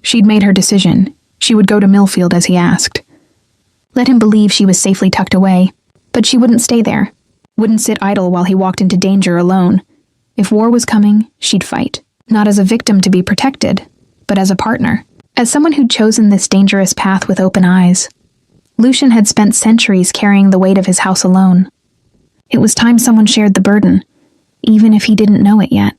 she'd made her decision. She would go to Millfield as he asked. Let him believe she was safely tucked away, but she wouldn't stay there, wouldn't sit idle while he walked into danger alone. If war was coming, she'd fight, not as a victim to be protected, but as a partner, as someone who'd chosen this dangerous path with open eyes. Lucian had spent centuries carrying the weight of his house alone. It was time someone shared the burden, even if he didn't know it yet.